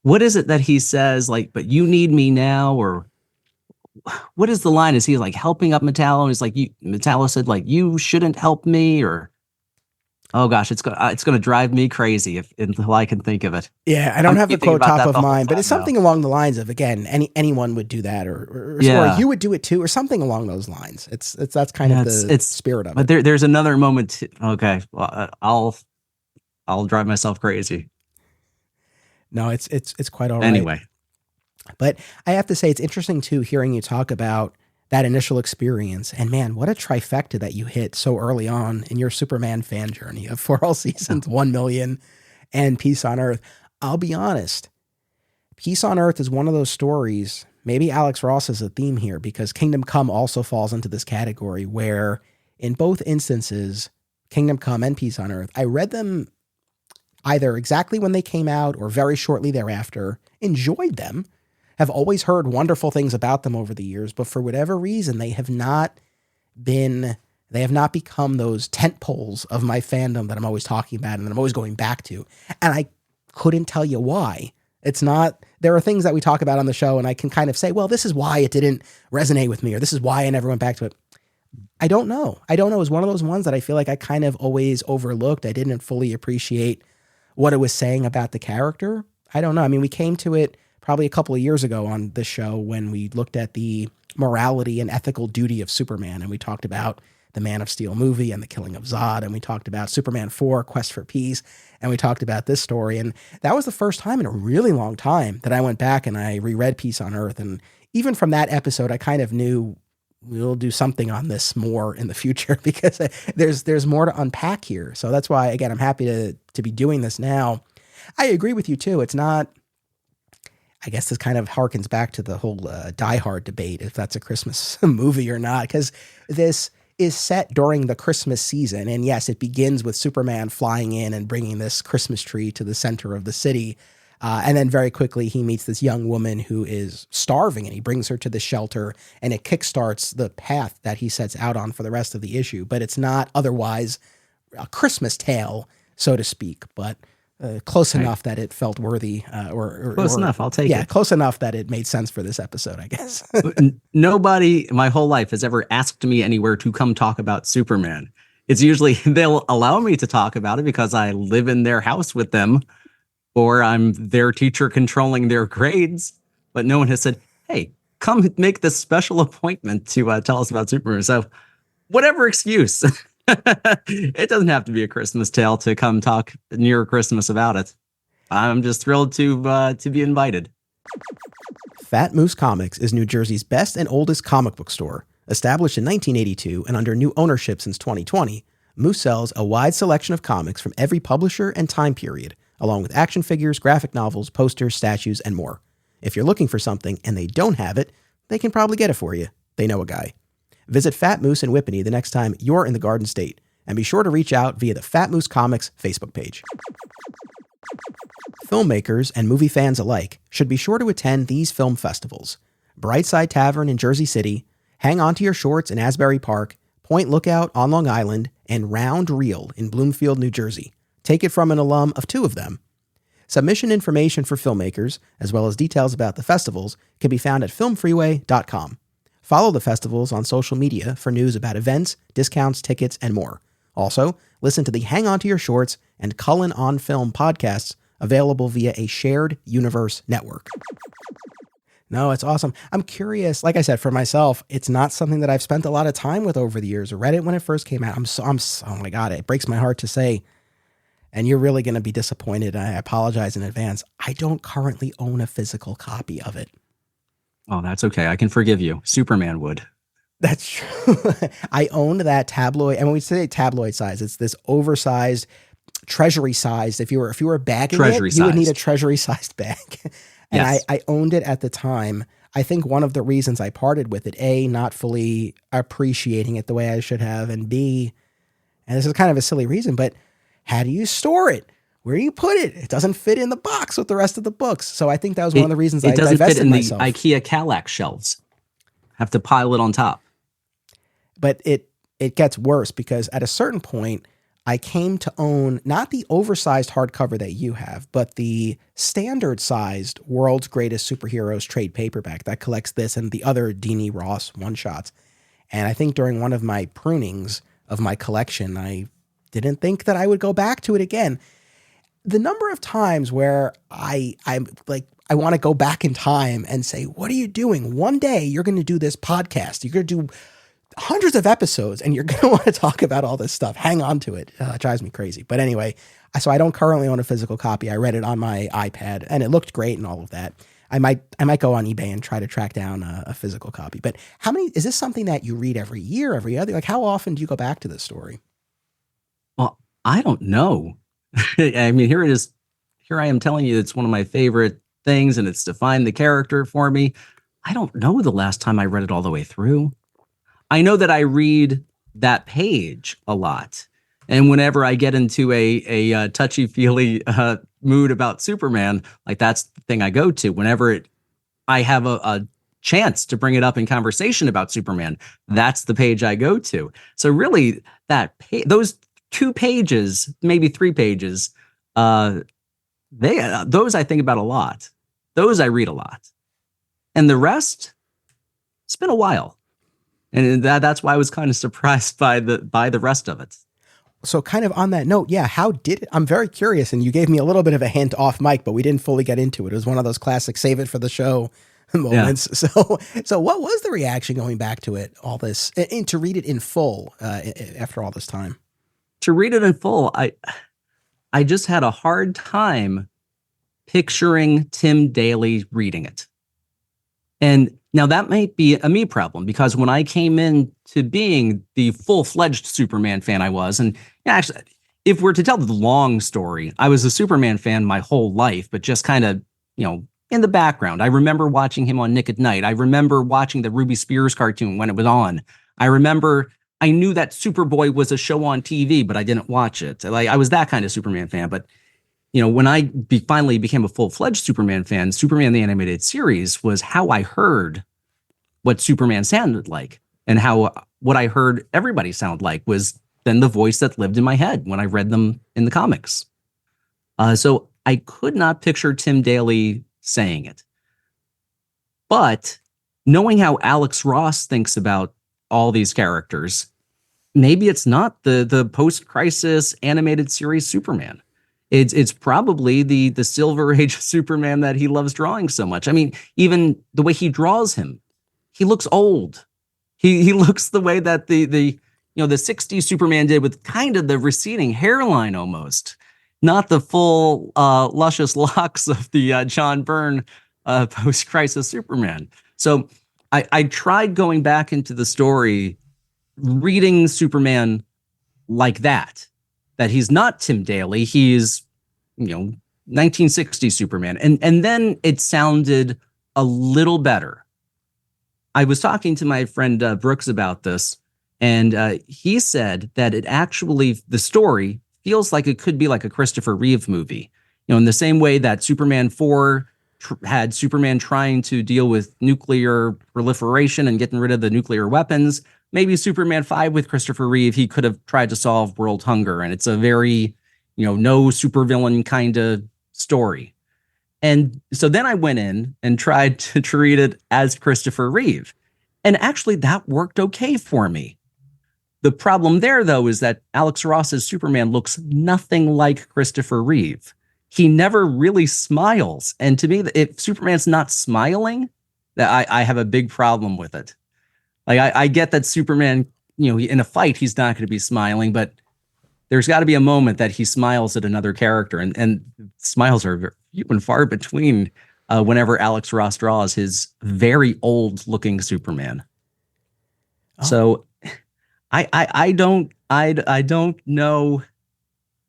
What is it that he says, like, but you need me now? Or what is the line? Is he like helping up Metallo? And he's like, Metallo said, like, you shouldn't help me, or, oh gosh, it's going to drive me crazy until I can think of it. Yeah. I don't have the quote top of mind, but it's something along the lines of, again, anyone would do that, or you would do it too, or something along those lines. That's kind of the spirit of it. But there's another moment. Okay. Well, I'll drive myself crazy. No, it's quite all right. Anyway. But I have to say, it's interesting too, hearing you talk about that initial experience. And man, what a trifecta that you hit so early on in your Superman fan journey of For All Seasons, 1 million, and Peace on Earth. I'll be honest, Peace on Earth is one of those stories. Maybe Alex Ross is a theme here because Kingdom Come also falls into this category where in both instances, Kingdom Come and Peace on Earth, I read them either exactly when they came out or very shortly thereafter, enjoyed them, have always heard wonderful things about them over the years, but for whatever reason, they have not become those tent poles of my fandom that I'm always talking about and that I'm always going back to. And I couldn't tell you why. It's not, there are things that we talk about on the show and I can kind of say, well, this is why it didn't resonate with me, or this is why I never went back to it. I don't know. It was one of those ones that I feel like I kind of always overlooked. I didn't fully appreciate what it was saying about the character. I don't know. I mean, we came to it probably a couple of years ago on this show when we looked at the morality and ethical duty of Superman. And we talked about the Man of Steel movie and the killing of Zod. And we talked about Superman 4, Quest for Peace. And we talked about this story. And that was the first time in a really long time that I went back and I reread Peace on Earth. And even from that episode, I kind of knew we'll do something on this more in the future because there's more to unpack here. So that's why, again, I'm happy to be doing this now. I agree with you too. It's not, I guess this kind of harkens back to the whole Die Hard debate, if that's a Christmas movie or not, because this is set during the Christmas season. And yes, it begins with Superman flying in and bringing this Christmas tree to the center of the city. And then very quickly he meets this young woman who is starving and he brings her to the shelter and it kickstarts the path that he sets out on for the rest of the issue. But it's not otherwise a Christmas tale, so to speak, but close enough that it felt worthy. Close enough, I'll take it. Yeah, close enough that it made sense for this episode, I guess. Nobody my whole life has ever asked me anywhere to come talk about Superman. It's usually they'll allow me to talk about it because I live in their house with them or I'm their teacher controlling their grades. But no one has said, hey, come make this special appointment to tell us about Superman. So whatever excuse. It doesn't have to be a Christmas tale to come talk near Christmas about it. I'm just thrilled to be invited. Fat Moose Comics is New Jersey's best and oldest comic book store. Established in 1982 and under new ownership since 2020, Moose sells a wide selection of comics from every publisher and time period, along with action figures, graphic novels, posters, statues, and more. If you're looking for something and they don't have it, they can probably get it for you. They know a guy. Visit Fat Moose in Whippany the next time you're in the Garden State, and be sure to reach out via the Fat Moose Comics Facebook page. Filmmakers and movie fans alike should be sure to attend these film festivals: Brightside Tavern in Jersey City, Hang On to Your Shorts in Asbury Park, Point Lookout on Long Island, and Round Reel in Bloomfield, New Jersey. Take it from an alum of two of them. Submission information for filmmakers, as well as details about the festivals, can be found at filmfreeway.com. Follow the festivals on social media for news about events, discounts, tickets, and more. Also, listen to the Hang On to Your Shorts and Cullen on Film podcasts available via a shared universe network. No, it's awesome. I'm curious. Like I said, for myself, it's not something that I've spent a lot of time with over the years. I read it when it first came out. Oh my God, it breaks my heart to say, and you're really going to be disappointed. I apologize in advance. I don't currently own a physical copy of it. Oh, that's okay. I can forgive you. Superman would. That's true. I owned that tabloid. And when we say tabloid size, it's this oversized, treasury sized. If you were bagging it, you would need a treasury sized bag. And yes. I owned it at the time. I think one of the reasons I parted with it, A, not fully appreciating it the way I should have, and B, and this is kind of a silly reason, but how do you store it? Where do you put it? It doesn't fit in the box with the rest of the books. So I think that was one of the reasons I divested myself. It doesn't fit in the IKEA Kallax shelves. Have to pile it on top. But it gets worse because at a certain point, I came to own not the oversized hardcover that you have, but the standard sized World's Greatest Superheroes trade paperback that collects this and the other Dini Ross one-shots. And I think during one of my prunings of my collection, I didn't think that I would go back to it again. The number of times where I'm like, I want to go back in time and say, what are you doing? One day you're going to do this podcast. You're going to do hundreds of episodes and you're going to want to talk about all this stuff. Hang on to it. It drives me crazy. But anyway, so I don't currently own a physical copy. I read it on my iPad and it looked great and all of that. I might go on eBay and try to track down a physical copy. But is this something that you read every year, every other? Like, how often do you go back to this story? Well, I don't know. I mean, here it is. Here I am telling you it's one of my favorite things and it's defined the character for me. I don't know the last time I read it all the way through. I know that I read that page a lot. And whenever I get into a touchy-feely mood about Superman, like that's the thing I go to. Whenever I have a chance to bring it up in conversation about Superman, that's the page I go to. So really, those 2 pages, maybe 3 pages, those I think about a lot. Those I read a lot. And the rest, it's been a while. And that's why I was kind of surprised by the rest of it. So kind of on that note, yeah, how did it? I'm very curious, and you gave me a little bit of a hint off mic, but we didn't fully get into it. It was one of those classic save it for the show moments. Yeah. So what was the reaction going back to it, all this, and to read it in full after all this time? To read it in full, I just had a hard time picturing Tim Daly reading it. And now that might be a me problem, because when I came into being the full-fledged Superman fan I was, and actually, if we're to tell the long story, I was a Superman fan my whole life, but just kind of, in the background. I remember watching him on Nick at Night. I remember watching the Ruby Spears cartoon when it was on. I knew that Superboy was a show on TV, but I didn't watch it. Like, I was that kind of Superman fan, but when I finally became a full-fledged Superman fan, Superman the Animated Series was how I heard what Superman sounded like, and how what I heard everybody sound like was then the voice that lived in my head when I read them in the comics. So I could not picture Tim Daly saying it. But knowing how Alex Ross thinks about all these characters, maybe it's not the post-crisis animated series Superman. It's probably the Silver Age Superman that he loves drawing so much. I mean, even the way he draws him, he looks old. He looks the way that the 60s Superman did, with kind of the receding hairline almost, not the full luscious locks of the John Byrne post-crisis Superman. So I tried going back into the story, reading Superman like that he's not Tim Daly, he's 1960s Superman, and then it sounded a little better. I was talking to my friend Brooks about this, and he said that the story feels like it could be like a Christopher Reeve movie, in the same way that Superman 4 had Superman trying to deal with nuclear proliferation and getting rid of the nuclear weapons. Maybe Superman 5 with Christopher Reeve, he could have tried to solve world hunger. And it's a very, no supervillain kind of story. And so then I went in and tried to read it as Christopher Reeve. And actually that worked okay for me. The problem there, though, is that Alex Ross's Superman looks nothing like Christopher Reeve. He never really smiles. And to me, if Superman's not smiling, I have a big problem with it. Like, I get that Superman, in a fight, he's not going to be smiling, but there's got to be a moment that he smiles at another character. And smiles are few and far between whenever Alex Ross draws his very old-looking Superman. Oh. So I don't know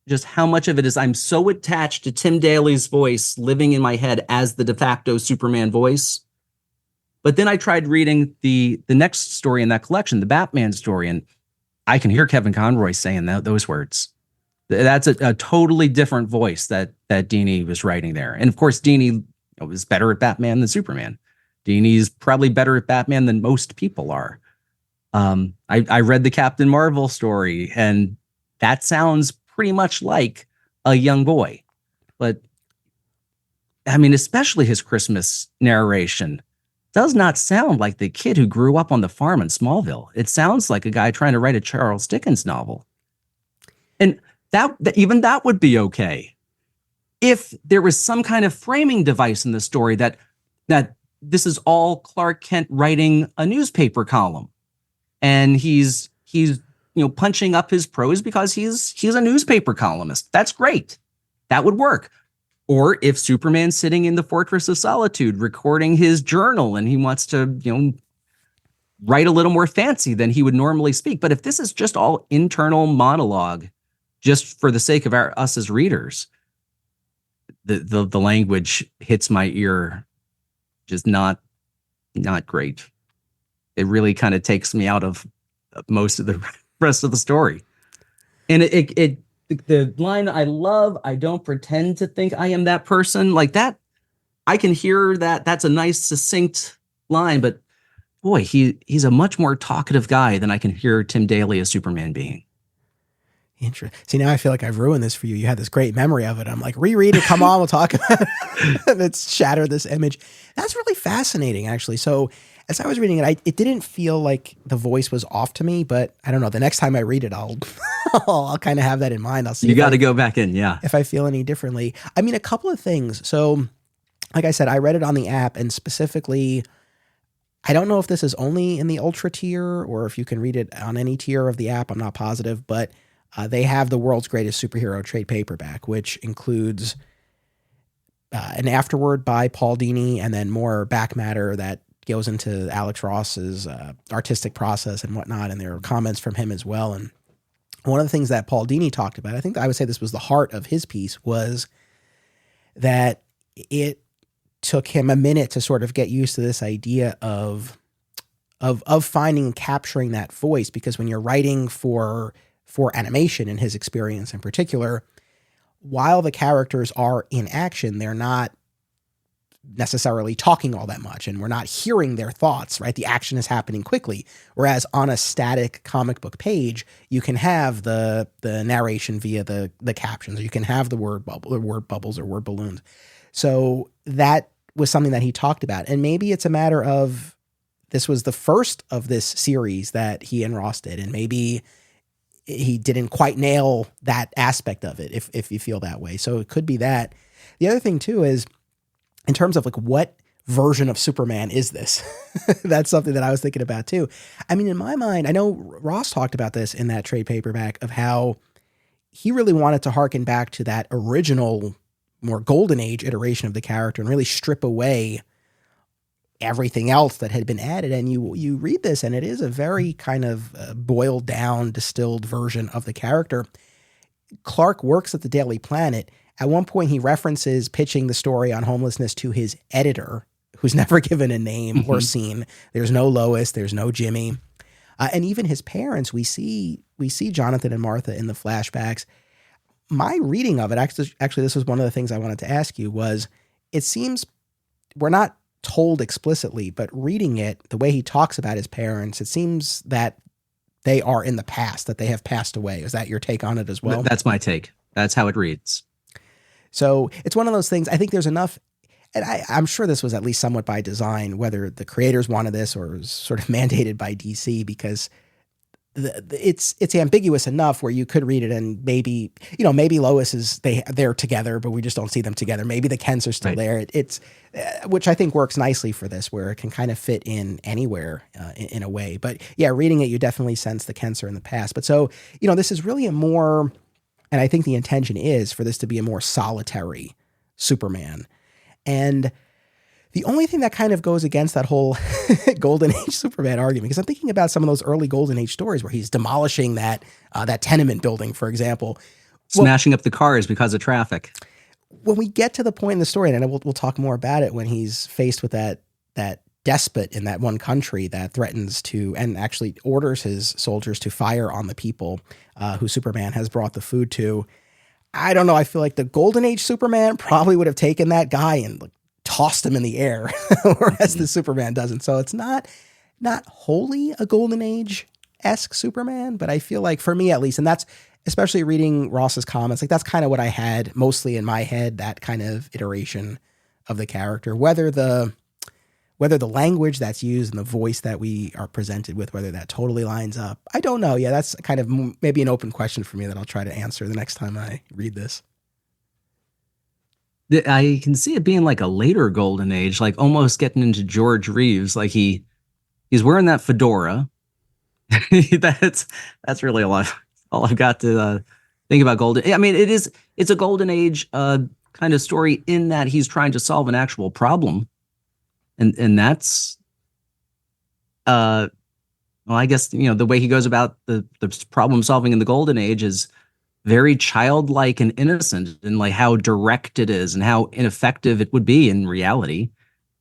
just how much of it is I'm so attached to Tim Daly's voice living in my head as the de facto Superman voice. But then I tried reading the next story in that collection, the Batman story, and I can hear Kevin Conroy saying those words. That's a totally different voice that Dini was writing there. And of course, Dini was better at Batman than Superman. Dini's probably better at Batman than most people are. I read the Captain Marvel story, and that sounds pretty much like a young boy. But I mean, especially his Krystmas narration does not sound like the kid who grew up on the farm in Smallville. It sounds like a guy trying to write a Charles Dickens novel. And even that would be okay if there was some kind of framing device in the story that this is all Clark Kent writing a newspaper column, and he's punching up his prose because he's a newspaper columnist. That's great. That would work. Or if Superman's sitting in the Fortress of Solitude recording his journal and he wants to, write a little more fancy than he would normally speak. But if this is just all internal monologue, just for the sake of us as readers, the language hits my ear, just not great. It really kind of takes me out of most of the rest of the story. And the line I love, I don't pretend to think I am that person, like that. I can hear that. That's a nice, succinct line, but boy, he's a much more talkative guy than I can hear Tim Daly as Superman being. Interesting. See, now I feel like I've ruined this for you. You had this great memory of it. I'm like, reread it. Come on, we'll talk about it. And it's shattered this image. That's really fascinating, actually. So as I was reading it, it didn't feel like the voice was off to me, but I don't know. The next time I read it, I'll kind of have that in mind. I'll see. You got to go back in. Yeah. If I feel any differently. I mean, a couple of things. So like I said, I read it on the app, and specifically, I don't know if this is only in the Ultra tier or if you can read it on any tier of the app. I'm not positive, but they have the World's Greatest Superhero trade paperback, which includes an afterword by Paul Dini and then more back matter that goes into Alex Ross's artistic process and whatnot. And there are comments from him as well. And one of the things that Paul Dini talked about, I think I would say this was the heart of his piece, was that it took him a minute to sort of get used to this idea of finding and capturing that voice, because when you're writing for animation, in his experience in particular, while the characters are in action, they're not necessarily talking all that much, and we're not hearing their thoughts, right? The action is happening quickly. Whereas on a static comic book page, you can have the narration via the captions, or you can have the word bubbles or word balloons. So that was something that he talked about. And maybe it's a matter of this was the first of this series that he and Ross did, and maybe he didn't quite nail that aspect of it, if you feel that way. So it could be that. The other thing too is, in terms of like, what version of Superman is this? That's something that I was thinking about too. I mean, in my mind, I know Ross talked about this in that trade paperback of how he really wanted to harken back to that original, more golden age iteration of the character and really strip away everything else that had been added. And you read this, and it is a very kind of boiled down, distilled version of the character. Clark works at the Daily Planet. At one point, he references pitching the story on homelessness to his editor, who's never given a name or seen. There's no Lois, there's no Jimmy. And even his parents, we see Jonathan and Martha in the flashbacks. My reading of it, actually, this was one of the things I wanted to ask you, was it seems we're not told explicitly, but reading it, the way he talks about his parents, it seems that they are in the past, that they have passed away. Is that your take on it as well? That's my take. That's how it reads. So it's one of those things. I think there's enough, and I'm sure this was at least somewhat by design, whether the creators wanted this or was sort of mandated by DC, because it's ambiguous enough where you could read it and maybe Lois is they're together, but we just don't see them together. Maybe the Kents are still there. It's which I think works nicely for this, where it can kind of fit in anywhere in a way. But yeah, reading it, you definitely sense the Kents are in the past. But so, this is really a more, and I think the intention is for this to be a more solitary Superman. And the only thing that kind of goes against that whole Golden Age Superman argument, because I'm thinking about some of those early Golden Age stories where he's demolishing that tenement building, for example. Smashing up the cars because of traffic. When we get to the point in the story, and we'll talk more about it, when he's faced with that despot in that one country that threatens to, and actually orders his soldiers to fire on the people who Superman has brought the food to. I don't know. I feel like the Golden Age Superman probably would have taken that guy and tossed him in the air, whereas the Superman doesn't. So it's not wholly a Golden Age-esque Superman, but I feel like, for me at least, and that's especially reading Ross's comments, like that's kind of what I had mostly in my head, that kind of iteration of the character. Whether the language that's used and the voice that we are presented with, whether that totally lines up, I don't know. Yeah, that's kind of maybe an open question for me that I'll try to answer the next time I read this. I can see it being like a later Golden Age, like almost getting into George Reeves. Like he's wearing that fedora. That's really all I've got to think about Golden. I mean, it's a Golden Age kind of story in that he's trying to solve an actual problem, and that's well, I guess the way he goes about the problem solving in the Golden Age is very childlike and innocent, and like how direct it is and how ineffective it would be in reality.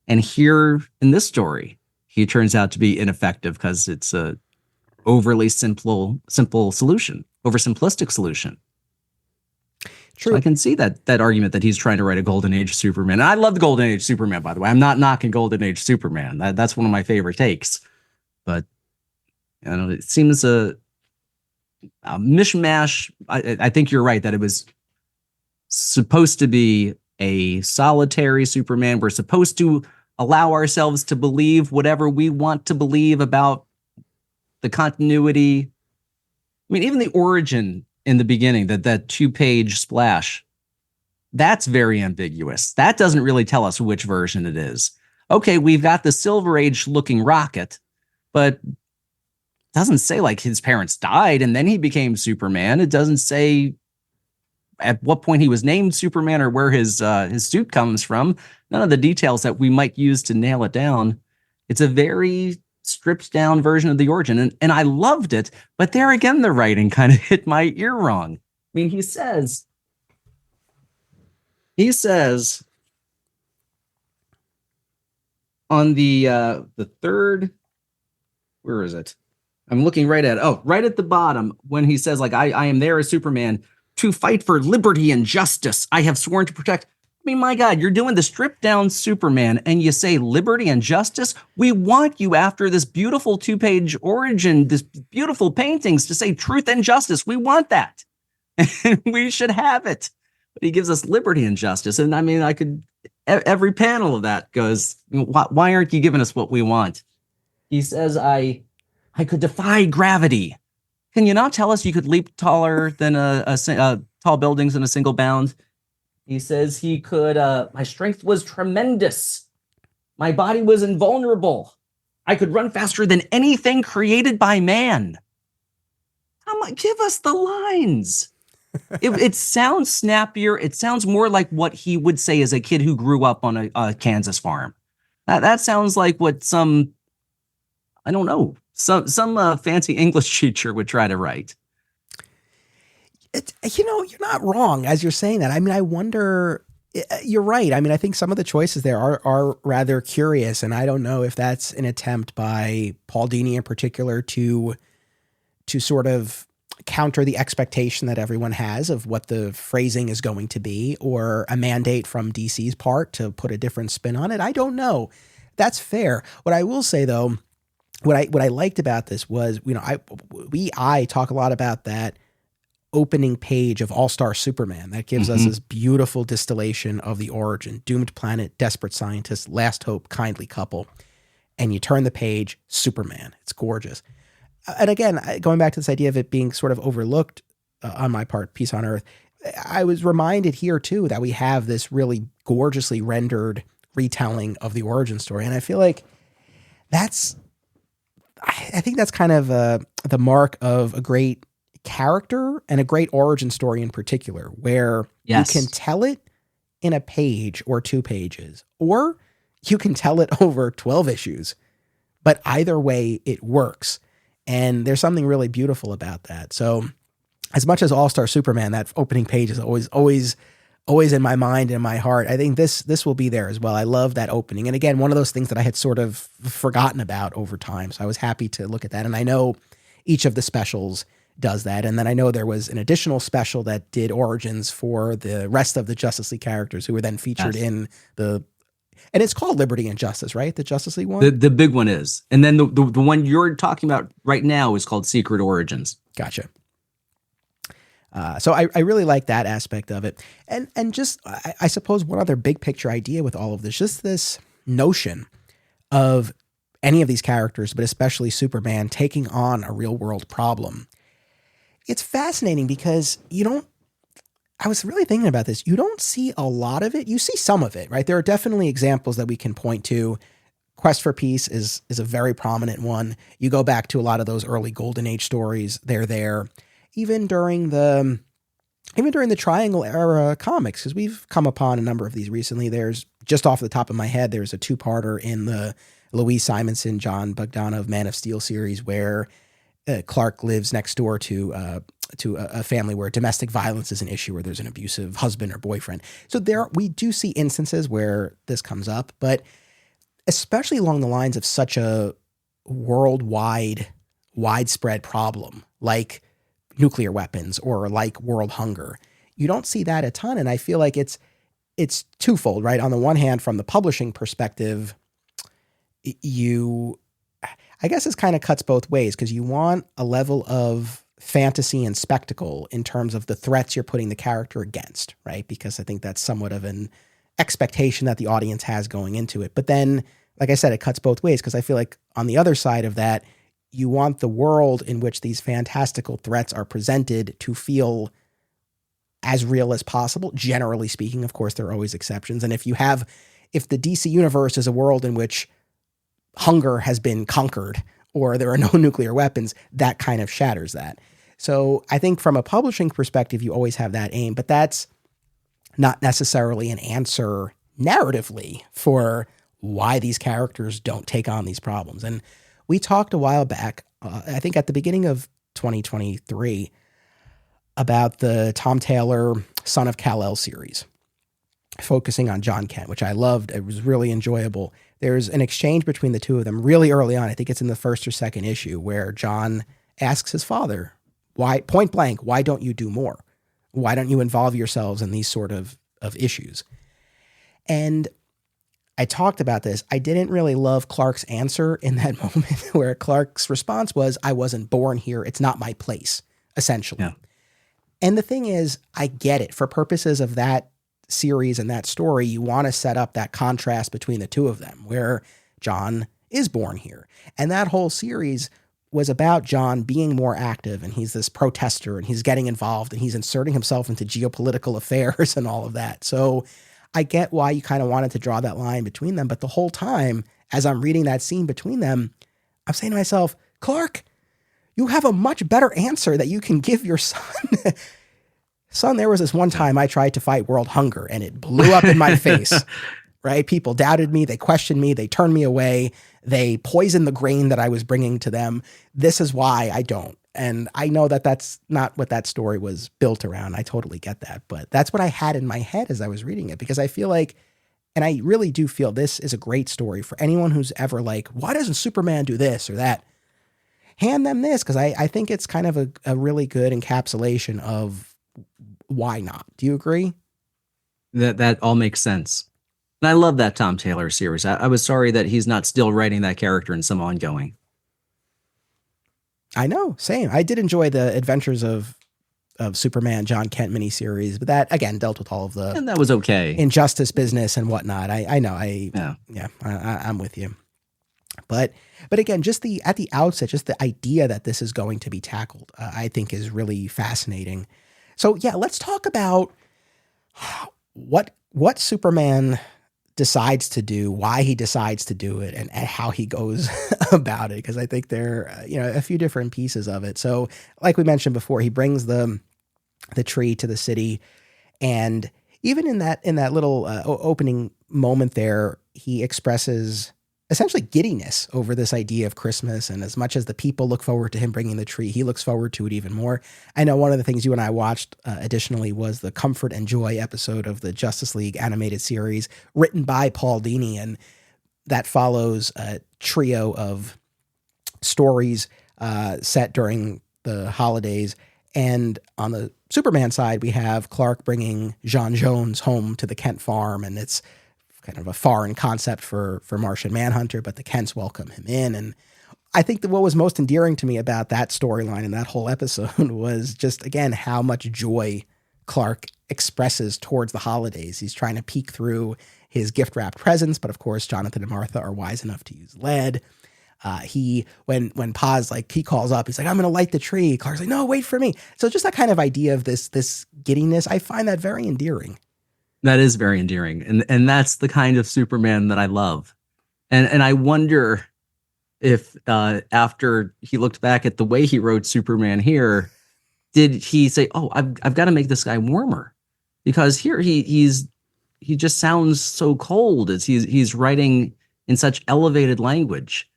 And here in this story, he turns out to be ineffective because it's a overly simple solution, oversimplistic solution. True. So I can see that argument that he's trying to write a Golden Age Superman. And I love the Golden Age Superman, by the way. I'm not knocking Golden Age Superman. That's one of my favorite takes. But it seems a mishmash. I think you're right that it was supposed to be a solitary Superman. We're supposed to allow ourselves to believe whatever we want to believe about the continuity. I mean, even the origin in the beginning, that 2-page splash, that's very ambiguous. That doesn't really tell us which version it is. Okay, we've got the Silver Age looking rocket, but doesn't say like his parents died and then he became Superman. It doesn't say at what point he was named Superman or where his suit comes from. None of the details that we might use to nail it down. It's a very stripped down version of the origin. And I loved it. But there again, the writing kind of hit my ear wrong. I mean, he says on the third, where is it? I'm looking right at it. Oh, right at the bottom when he says, like, I am there as Superman to fight for liberty and justice. I have sworn to protect. I mean, my God, you're doing the stripped down Superman and you say liberty and justice. We want you after this beautiful 2-page origin, this beautiful paintings to say truth and justice. We want that. And we should have it. But he gives us liberty and justice. And I mean, every panel of that goes, why aren't you giving us what we want? He says, I could defy gravity. Can you not tell us you could leap taller than tall buildings in a single bound? He says he could, my strength was tremendous. My body was invulnerable. I could run faster than anything created by man. Give us the lines. It sounds snappier. It sounds more like what he would say as a kid who grew up on a Kansas farm. That sounds like what some fancy English teacher would try to write. You're not wrong as you're saying that. I mean, I wonder, you're right. I mean, I think some of the choices there are rather curious, and I don't know if that's an attempt by Paul Dini in particular to sort of counter the expectation that everyone has of what the phrasing is going to be, or a mandate from DC's part to put a different spin on it. I don't know. That's fair. What I will say though, what I liked about this was, I talk a lot about that opening page of All-Star Superman that gives us this beautiful distillation of the origin: doomed planet, desperate scientist, last hope, kindly couple. And you turn the page, Superman. It's gorgeous. And again, going back to this idea of it being sort of overlooked on my part, Peace on Earth, I was reminded here too that we have this really gorgeously rendered retelling of the origin story. And I feel like I think that's kind of the mark of a great character and a great origin story in particular, where you can tell it in a page or 2 pages, or you can tell it over 12 issues, but either way it works. And there's something really beautiful about that. So as much as All-Star Superman, that opening page is always in my mind and in my heart, I think this will be there as well. I love that opening. And again, one of those things that I had sort of forgotten about over time. So I was happy to look at that. And I know each of the specials does that. And then I know there was an additional special that did origins for the rest of the Justice League characters who were then featured in and it's called Liberty and Justice, right? The Justice League one? The big one is. And then the one you're talking about right now is called Secret Origins. Gotcha. So I really like that aspect of it. And just, I suppose one other big picture idea with all of this, just this notion of any of these characters, but especially Superman, taking on a real world problem. It's fascinating because I was really thinking about this. You don't see a lot of it. You see some of it, right? There are definitely examples that we can point to. Quest for Peace is a very prominent one. You go back to a lot of those early Golden Age stories, they're there. Even during the Triangle era comics, because we've come upon a number of these recently. There's, just off the top of my head, there's a 2-parter in the Louise Simonson, John Bogdanove Man of Steel series where Clark lives next door to a family where domestic violence is an issue, where there's an abusive husband or boyfriend. So we do see instances where this comes up, but especially along the lines of such a widespread problem like nuclear weapons or like world hunger, you don't see that a ton. And I feel like it's twofold, right? On the one hand, from the publishing perspective, I guess this kind of cuts both ways, because you want a level of fantasy and spectacle in terms of the threats you're putting the character against, right? Because I think that's somewhat of an expectation that the audience has going into it. But then, like I said, it cuts both ways, because I feel like on the other side of that, you want the world in which these fantastical threats are presented to feel as real as possible. Generally speaking, of course, there are always exceptions. And if the DC universe is a world in which hunger has been conquered or there are no nuclear weapons, that kind of shatters that. So I think from a publishing perspective, you always have that aim, but that's not necessarily an answer narratively for why these characters don't take on these problems. And we talked a while back, I think at the beginning of 2023, about the Tom Taylor Son of Kal-El series, focusing on John Kent, which I loved. It was really enjoyable. There's an exchange between the two of them really early on. I think it's in the first or second issue, where John asks his father, why, point blank, why don't you do more? Why don't you involve yourselves in these sort of issues? And I talked about this. I didn't really love Clark's answer in that moment, where Clark's response was, I wasn't born here. It's not my place, essentially. Yeah. And the thing is, I get it. For purposes of that series and that story, you want to set up that contrast between the two of them, where John is born here. And that whole series was about John being more active, and he's this protester, and he's getting involved, and he's inserting himself into geopolitical affairs and all of that. So I get why you kind of wanted to draw that line between them. But the whole time, as I'm reading that scene between them, I'm saying to myself, Clark, you have a much better answer that you can give your son. Son, there was this one time I tried to fight world hunger and it blew up in my face, right? People doubted me. They questioned me. They turned me away. They poisoned the grain that I was bringing to them. This is why I don't. And I know that that's not what that story was built around. I totally get that. But that's what I had in my head as I was reading it, because I feel like, and I really do feel this is a great story for anyone who's ever like, why doesn't Superman do this or that? Hand them this, because I think it's kind of a really good encapsulation of why not. Do you agree? That all makes sense. And I love that Tom Taylor series. I was sorry that he's not still writing that character in some ongoing. I know, same. I did enjoy the Adventures of Superman John Kent miniseries, but that again dealt with all of the, and that was okay, injustice business and whatnot. I know. I'm with you. But again, just at the outset, just the idea that this is going to be tackled, I think is really fascinating. So yeah, let's talk about what Superman decides to do, why he decides to do it, and how he goes about it. Because I think there are a few different pieces of it. So like we mentioned before, he brings the tree to the city, and even in that little opening moment there, he expresses essentially giddiness over this idea of Christmas. And as much as the people look forward to him bringing the tree, he looks forward to it even more. I know one of the things you and I watched additionally was the Comfort and Joy episode of the Justice League animated series written by Paul Dini. And that follows a trio of stories set during the holidays. And on the Superman side, we have Clark bringing J'onn J'onzz home to the Kent farm, and it's kind of a foreign concept for Martian Manhunter, but the Kents welcome him in. And I think that what was most endearing to me about that storyline and that whole episode was just, again, how much joy Clark expresses towards the holidays. He's trying to peek through his gift-wrapped presents, but of course, Jonathan and Martha are wise enough to use lead. When Pa's like, he calls up, he's like, I'm going to light the tree. Clark's like, no, wait for me. So just that kind of idea of this giddiness, I find that very endearing. That is very endearing. And that's the kind of Superman that I love. And I wonder if after he looked back at the way he wrote Superman here, did he say, oh, I've got to make this guy warmer? Because here he just sounds so cold as he's writing in such elevated language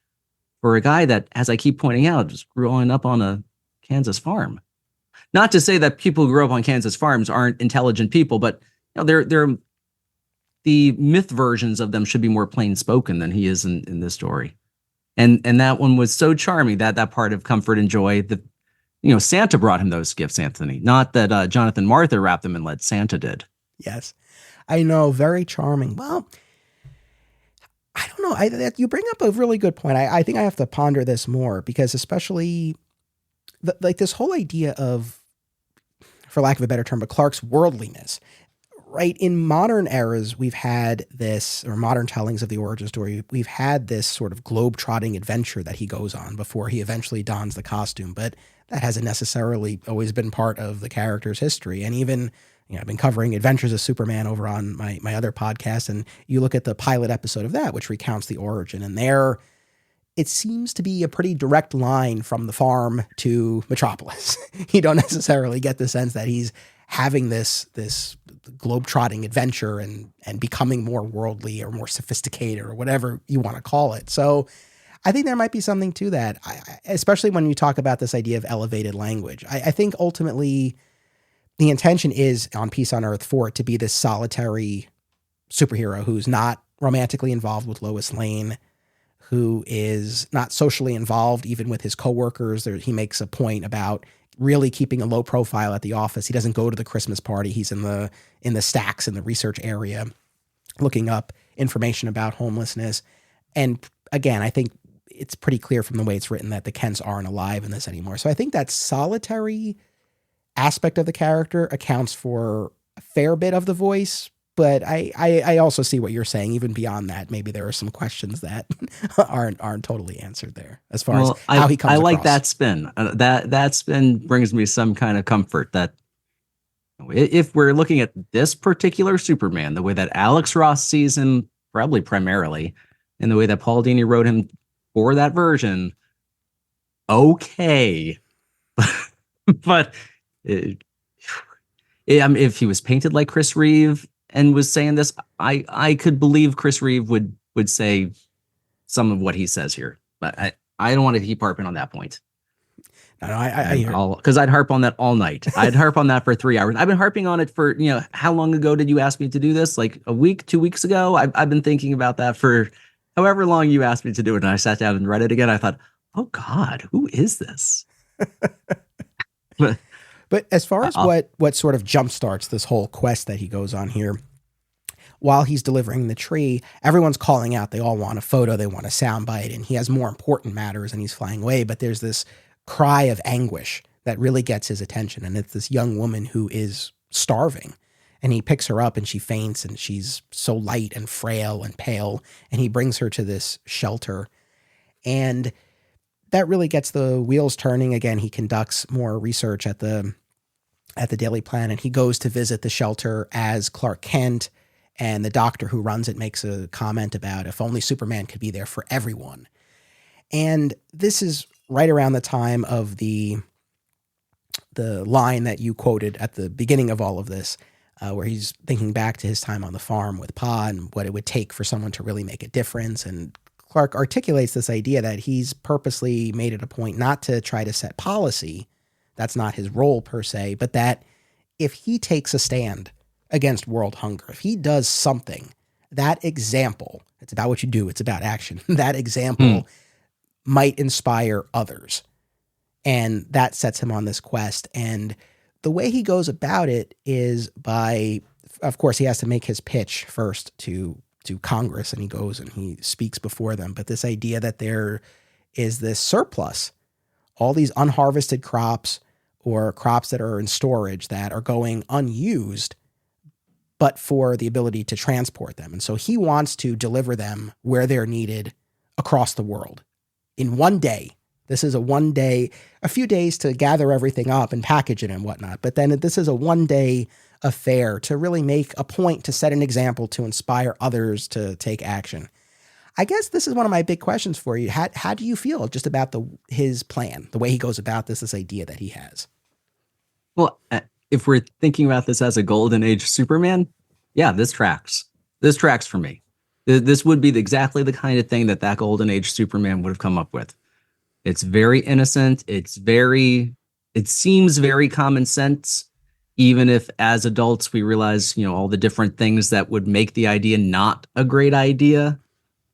for a guy that, as I keep pointing out, just growing up on a Kansas farm. Not to say that people who grew up on Kansas farms aren't intelligent people, but they're the myth versions of them should be more plain spoken than he is in this story. And that one was so charming, that part of comfort and joy that, Santa brought him those gifts, Anthony, not that Jonathan Martha wrapped them in lead. Santa did. Yes, I know. Very charming. Well, I don't know. You bring up a really good point. I think I have to ponder this more, because especially like this whole idea of, for lack of a better term, but Clark's worldliness, right? In modern eras, we've had this, or modern tellings of the origin story, we've had this sort of globe-trotting adventure that he goes on before he eventually dons the costume, but that hasn't necessarily always been part of the character's history. And even, I've been covering Adventures of Superman over on my other podcast, and you look at the pilot episode of that, which recounts the origin, and there it seems to be a pretty direct line from the farm to Metropolis. You don't necessarily get the sense that he's having this globe-trotting adventure and becoming more worldly or more sophisticated or whatever you want to call it. So I think there might be something to that, especially when you talk about this idea of elevated language. I think ultimately the intention is on Peace on Earth for it to be this solitary superhero who's not romantically involved with Lois Lane, who is not socially involved even with his coworkers. He makes a point about really keeping a low profile at the office. He doesn't go to the Christmas party. He's in the stacks in the research area looking up information about homelessness. And again, I think it's pretty clear from the way it's written that the Kents aren't alive in this anymore. So I think that solitary aspect of the character accounts for a fair bit of the voice. But I also see what you're saying. Even beyond that, maybe there are some questions that aren't totally answered there as far as how he comes across. I like that spin. That spin brings me some kind of comfort that if we're looking at this particular Superman, the way that Alex Ross sees him, probably primarily, and the way that Paul Dini wrote him for that version, okay. But if he was painted like Chris Reeve and was saying this, I could believe Chris Reeve would say some of what he says here. But I don't want to keep harping on that point. No, because I'd harp on that all night. I'd harp on that for 3 hours. I've been harping on it for, how long ago did you ask me to do this? Like a week, 2 weeks ago? I've been thinking about that for however long you asked me to do it. And I sat down and read it again. I thought, oh God, who is this? But as far as what sort of jumpstarts this whole quest that he goes on here, while he's delivering the tree, everyone's calling out. They all want a photo. They want a soundbite. And he has more important matters and he's flying away. But there's this cry of anguish that really gets his attention. And it's this young woman who is starving. And he picks her up and she faints and she's so light and frail and pale. And he brings her to this shelter. And that really gets the wheels turning. Again, he conducts more research at the Daily Planet. He goes to visit the shelter as Clark Kent, and the doctor who runs it makes a comment about if only Superman could be there for everyone. And this is right around the time of the line that you quoted at the beginning of all of this, where he's thinking back to his time on the farm with Pa and what it would take for someone to really make a difference. And Clark articulates this idea that he's purposely made it a point not to try to set policy. That's not his role per se, but that if he takes a stand against world hunger, if he does something, that example, it's about what you do, it's about action, that example might inspire others. And that sets him on this quest. And the way he goes about it is by, of course, he has to make his pitch first to Congress, and he goes and he speaks before them. But this idea that there is this surplus, all these unharvested crops or crops that are in storage that are going unused, but for the ability to transport them. And so he wants to deliver them where they're needed across the world in one day. This is a few days to gather everything up and package it and whatnot. But then this is a one-day affair to really make a point, to set an example, to inspire others to take action. I guess this is one of my big questions for you. How do you feel just about his plan, the way he goes about this idea that he has? Well, if we're thinking about this as a golden age Superman, yeah, this tracks. This tracks for me. This would be exactly the kind of thing that golden age Superman would have come up with. It's very innocent. It's very it seems very common sense, even if as adults we realize, all the different things that would make the idea not a great idea.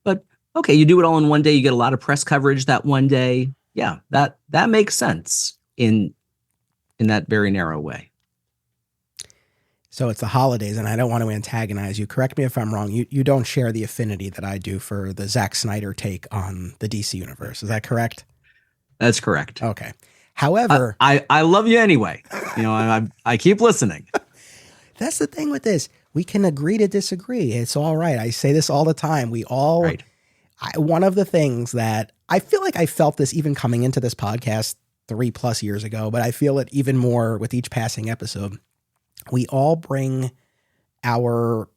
But okay, you do it all in one day. You get a lot of press coverage that one day. Yeah, that makes sense in that very narrow way. So it's the holidays, and I don't want to antagonize you. Correct me if I'm wrong. You don't share the affinity that I do for the Zack Snyder take on the DC universe. Is that correct? That's correct. Okay. However, I love you anyway. I keep listening. That's the thing with this. We can agree to disagree. It's all right. I say this all the time. We all, right. One of the things that I feel like I felt this even coming into this podcast 3+ years ago, but I feel it even more with each passing episode. We all bring our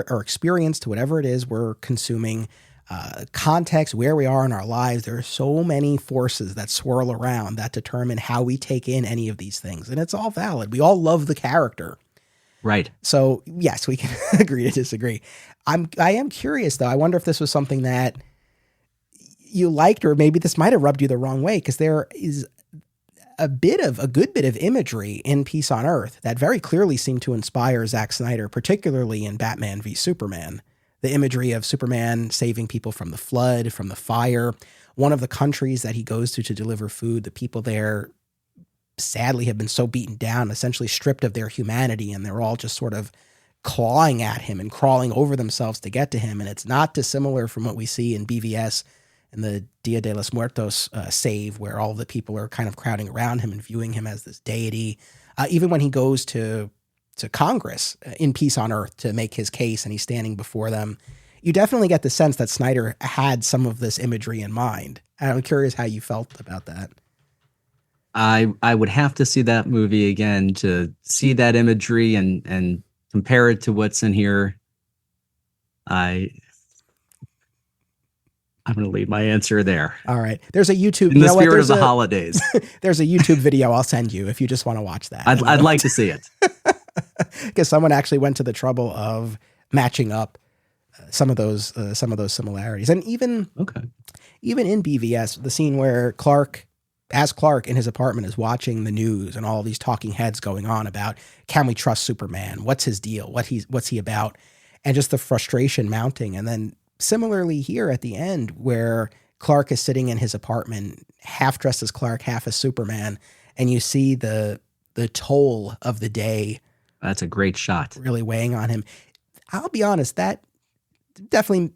experience to whatever it is we're consuming, context, where we are in our lives. There are so many forces that swirl around that determine how we take in any of these things. And it's all valid. We all love the character. Right. So yes, we can agree to disagree. I am curious though. I wonder if this was something that you liked, or maybe this might have rubbed you the wrong way, because there is a good bit of imagery in Peace on Earth that very clearly seemed to inspire Zack Snyder, particularly in Batman v Superman. The imagery of Superman saving people from the flood, from the fire. One of the countries that he goes to deliver food, the people there sadly have been so beaten down, essentially stripped of their humanity, and they're all just sort of clawing at him and crawling over themselves to get to him. And it's not dissimilar from what we see in BVS and the Dia de los Muertos save, where all the people are kind of crowding around him and viewing him as this deity. Even when he goes to Congress in Peace on Earth to make his case and he's standing before them, you definitely get the sense that Snyder had some of this imagery in mind. And I'm curious how you felt about that. I would have to see that movie again to see that imagery and compare it to what's in here. I'm going to leave my answer there. All right. There's a YouTube. In the spirit of the holidays. There's a YouTube video I'll send you if you just want to watch that. I'd like to see it. Because someone actually went to the trouble of matching up some of those similarities. And even in BVS, the scene where Clark in his apartment is watching the news and all these talking heads going on about, can we trust Superman? What's his deal? What's he about? And just the frustration mounting. And then similarly here at the end, where Clark is sitting in his apartment, half dressed as Clark, half as Superman, and you see the toll of the day. That's a great shot. Really weighing on him. I'll be honest, that definitely,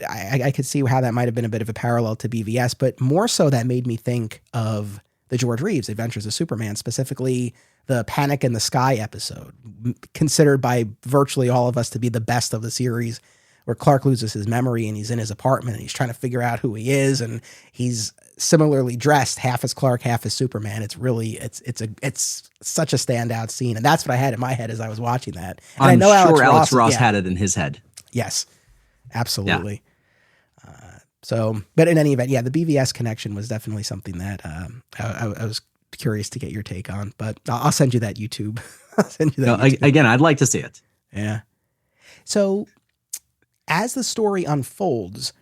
I could see how that might have been a bit of a parallel to BVS, but more so that made me think of the George Reeves Adventures of Superman, specifically the Panic in the Sky episode, considered by virtually all of us to be the best of the series, where Clark loses his memory and he's in his apartment and he's trying to figure out who he is, and he's similarly dressed, half as Clark, half as Superman. It's such a standout scene, and that's what I had in my head as I was watching that. And I'm I know sure Alex Ross had it in his head. Yes, absolutely. Yeah. But in any event, the BVS connection was definitely something that I was curious to get your take on. But I'll send you that YouTube. Again, I'd like to see it. Yeah. So as the story unfolds,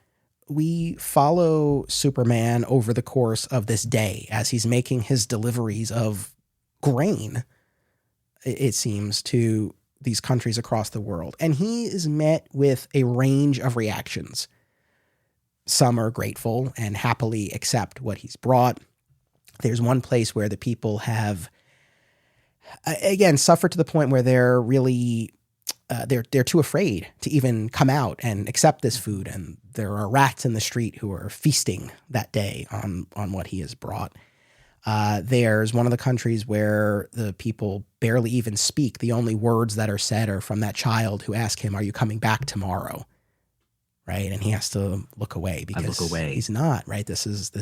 we follow Superman over the course of this day as he's making his deliveries of grain, it seems, to these countries across the world. And he is met with a range of reactions. Some are grateful and happily accept what he's brought. There's one place where the people have, again, suffered to the point where they're really they're too afraid to even come out and accept this food. And there are rats in the street who are feasting that day on what he has brought. There's one of the countries where the people barely even speak. The only words that are said are from that child who asks him, "Are you coming back tomorrow?" Right. And he has to look away because he's not, right. This is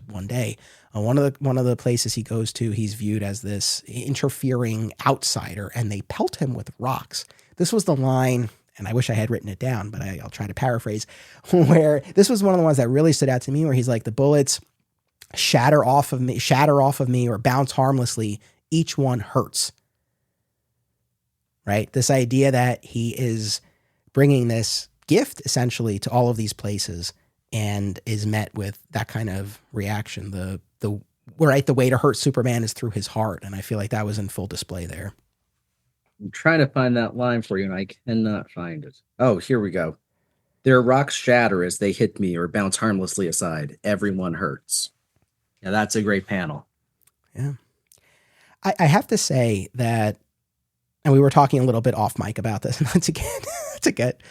one day. One of the places he goes to, he's viewed as this interfering outsider, and they pelt him with rocks. This was the line, and I wish I had written it down, but I'll try to paraphrase, where this was one of the ones that really stood out to me, where he's like, the bullets shatter off of me or bounce harmlessly. Each one hurts. Right. This idea that he is bringing this gift essentially to all of these places and is met with that kind of reaction. The right, the way to hurt Superman is through his heart. And I feel like that was in full display there. I'm trying to find that line for you, and I cannot find it. Oh, here we go. Their rocks shatter as they hit me or bounce harmlessly aside. Everyone hurts. Yeah, that's a great panel. Yeah. I have to say that, and we were talking a little bit off mic about this, not to get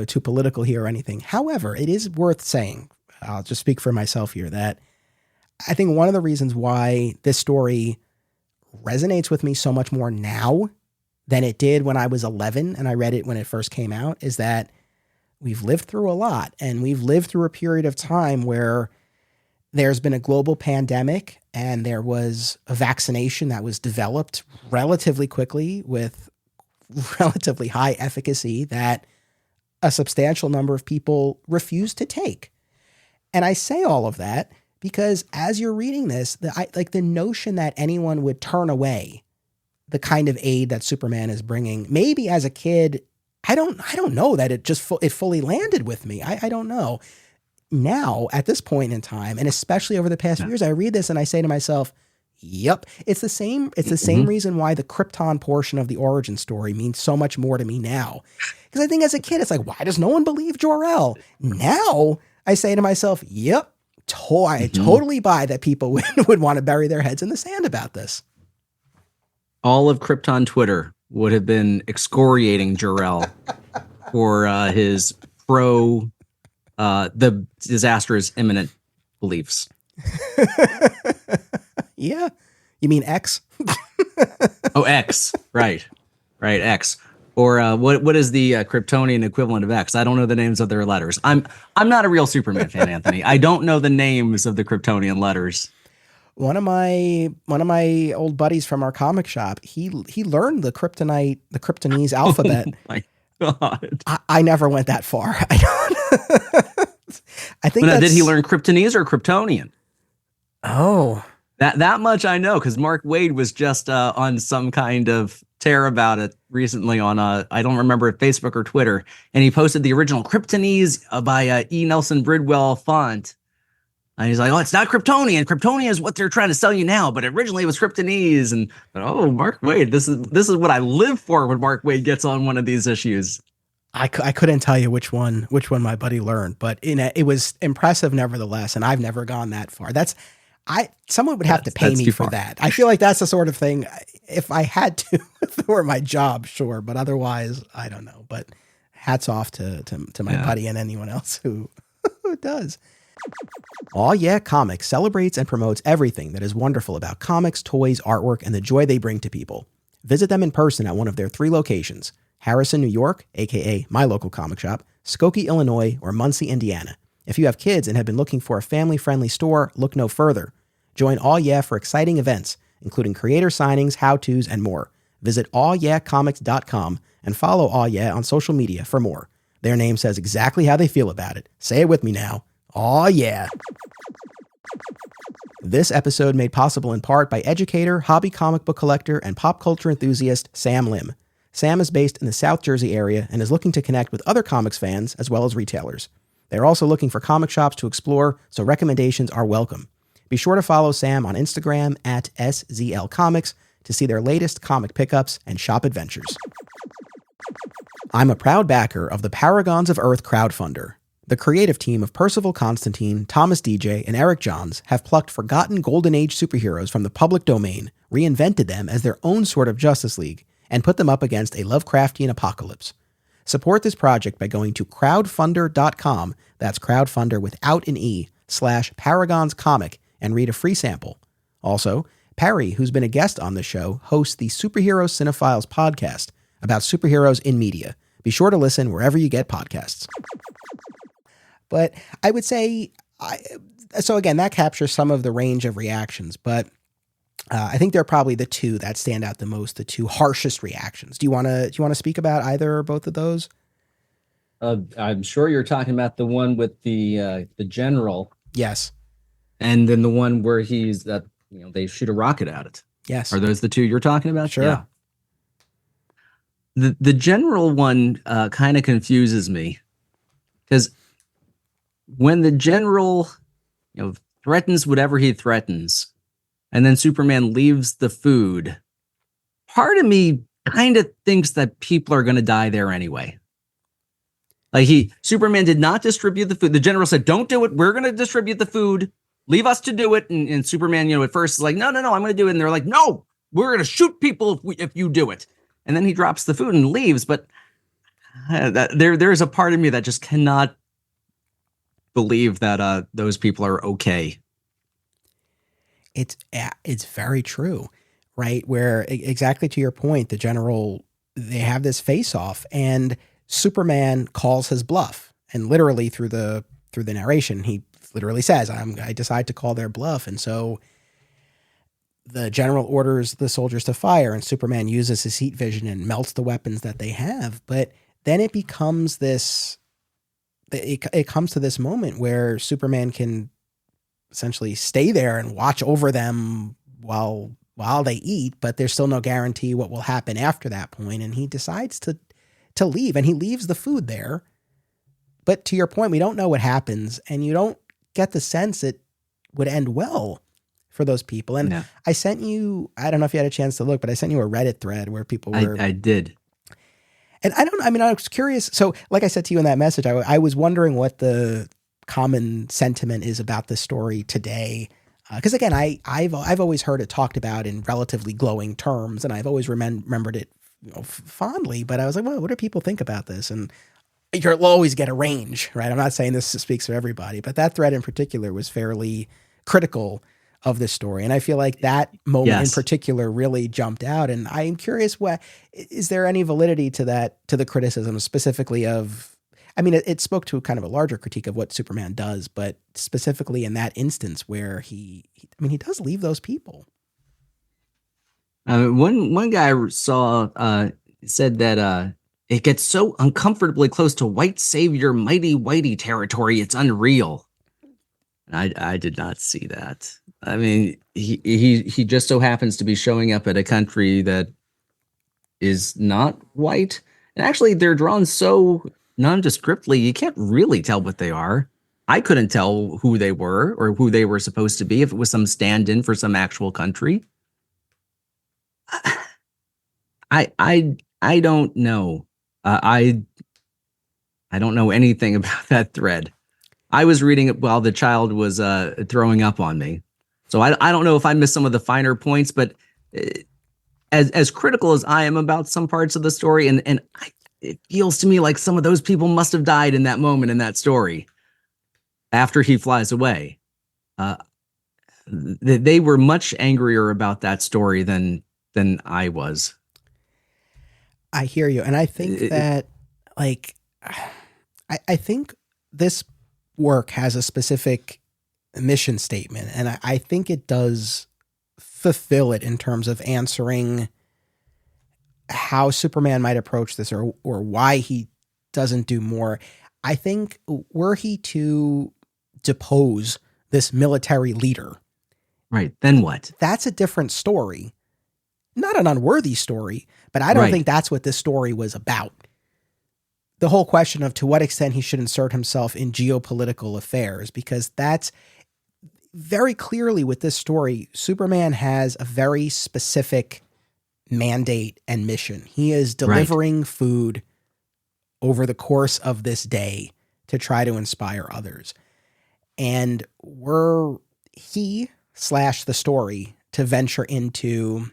too political here or anything. However, it is worth saying, I'll just speak for myself here, that I think one of the reasons why this story resonates with me so much more now than it did when I was 11 and I read it when it first came out is that we've lived through a lot, and we've lived through a period of time where there's been a global pandemic and there was a vaccination that was developed relatively quickly with relatively high efficacy that a substantial number of people refused to take. And I say all of that because as you're reading this, the notion that anyone would turn away the kind of aid that Superman is bringing, maybe as a kid, I don't know that it just it fully landed with me. I don't know. Now, at this point in time, and especially over the past few years, I read this and I say to myself, yep, it's the same reason why the Krypton portion of the origin story means so much more to me now. Because I think as a kid, it's like, why does no one believe Jor-El? Now I say to myself, yep, I totally buy that people would want to bury their heads in the sand about this. All of Krypton Twitter would have been excoriating Jor-El for his the disaster is imminent beliefs. Yeah. You mean X? Oh, X. Right. X. Or what is the Kryptonian equivalent of X? I don't know the names of their letters. I'm not a real Superman fan, Anthony. I don't know the names of the Kryptonian letters. One of my old buddies from our comic shop, he learned the Kryptonese alphabet. Oh my God. I never went that far. I don't. I think. Did he learn Kryptonese or Kryptonian? Oh, that much I know because Mark Waid was just on some kind of tear about it recently on I don't remember if Facebook or Twitter, and he posted the original Kryptonese by E. Nelson Bridwell font. And he's like, oh, it's not Kryptonian. Kryptonian is what they're trying to sell you now, but originally it was Kryptonese. And Mark Waid, this is what I live for when Mark Waid gets on one of these issues. I couldn't tell you which one my buddy learned, but it was impressive nevertheless. And I've never gone that far. Someone would have to pay me for that. I feel like that's the sort of thing, if I had to, if it were my job, sure. But otherwise, I don't know. But hats off to my buddy and anyone else who does. Aw Yeah Comics celebrates and promotes everything that is wonderful about comics, toys, artwork, and the joy they bring to people. Visit them in person at one of their 3 locations: Harrison, New York, aka my local comic shop, Skokie, Illinois, or Muncie, Indiana. If you have kids and have been looking for a family-friendly store, look no further. Join Aw Yeah for exciting events, including creator signings, how-tos, and more. Visit awyeahcomics.com and follow Aw Yeah on social media for more. Their name says exactly how they feel about it. Say it with me now. Aw yeah. This episode made possible in part by educator, hobby comic book collector, and pop culture enthusiast Sam Lim. Sam is based in the South Jersey area and is looking to connect with other comics fans as well as retailers. They're also looking for comic shops to explore, so recommendations are welcome. Be sure to follow Sam on Instagram at SZLComics to see their latest comic pickups and shop adventures. I'm a proud backer of the Paragons of Earth crowdfunder. The creative team of Percival Constantine, Thomas DJ, and Eric Johns have plucked forgotten Golden Age superheroes from the public domain, reinvented them as their own sort of Justice League, and put them up against a Lovecraftian apocalypse. Support this project by going to crowdfunder.com, that's crowdfunder without an E, /Paragonscomic, and read a free sample. Also, Perry, who's been a guest on the show, hosts the Superhero Cinephiles podcast about superheroes in media. Be sure to listen wherever you get podcasts. But I would say, so again, that captures some of the range of reactions, but I think they're probably the 2 that stand out the most, the 2 harshest reactions. Do you want to speak about either or both of those? I'm sure you're talking about the one with the general. Yes. And then the one where he's they shoot a rocket at it. Yes. Are those the 2 you're talking about? Sure. Yeah. The general one kind of confuses me because when the general threatens whatever he threatens, and then Superman leaves the food. Part of me kind of thinks that people are going to die there anyway. Like Superman did not distribute the food. The general said, "Don't do it. We're going to distribute the food. Leave us to do it." And Superman, at first is like, "No, I'm going to do it." And they're like, "No, we're going to shoot people if you do it." And then he drops the food and leaves. But there's a part of me that just cannot believe that those people are okay. It's very true, right? Where exactly to your point, the general, they have this face off and Superman calls his bluff, and literally through the narration, he literally says, I decide to call their bluff. And so the general orders the soldiers to fire, and Superman uses his heat vision and melts the weapons that they have. But then it becomes this, it comes to this moment where Superman can essentially stay there and watch over them while they eat, but there's still no guarantee what will happen after that point. And he decides to leave, and he leaves the food there. But to your point, we don't know what happens, and you don't get the sense it would end well for those people. And no. I sent you, I don't know if you had a chance to look, but I sent you a Reddit thread where people were... I did. And I was curious. So like I said to you in that message, I was wondering what the common sentiment is about this story today. Because again, I've always heard it talked about in relatively glowing terms, and I've always remembered it fondly, but I was like, well, what do people think about this? And you'll always get a range, right? I'm not saying this speaks for everybody, but that thread in particular was fairly critical of this story. And I feel like that moment in particular really jumped out. And I'm curious, is there any validity to that, to the criticism specifically of, it spoke to kind of a larger critique of what Superman does, but specifically in that instance where he does leave those people. One guy said that it gets so uncomfortably close to white savior, mighty whitey territory, it's unreal. I did not see that. He just so happens to be showing up at a country that is not white, and actually they're drawn so nondescriptly you can't really tell what they are. I couldn't tell who they were or who they were supposed to be if it was some stand-in for some actual country. I don't know. I don't know anything about that thread. I was reading it while the child was throwing up on me, so I don't know if I missed some of the finer points. But as critical as I am about some parts of the story, and it feels to me like some of those people must have died in that moment in that story after he flies away. They were much angrier about that story than I was. I hear you. And I think that I think this work has a specific mission statement, and I think it does fulfill it in terms of answering how Superman might approach this or why he doesn't do more. I think were he to depose this military leader, right, then what? That's a different story. Not an unworthy story, but I don't think that's what this story was about. The whole question of to what extent he should insert himself in geopolitical affairs, because that's very clearly with this story, Superman has a very specific mandate and mission. He is delivering food over the course of this day to try to inspire others. And were he / the story to venture into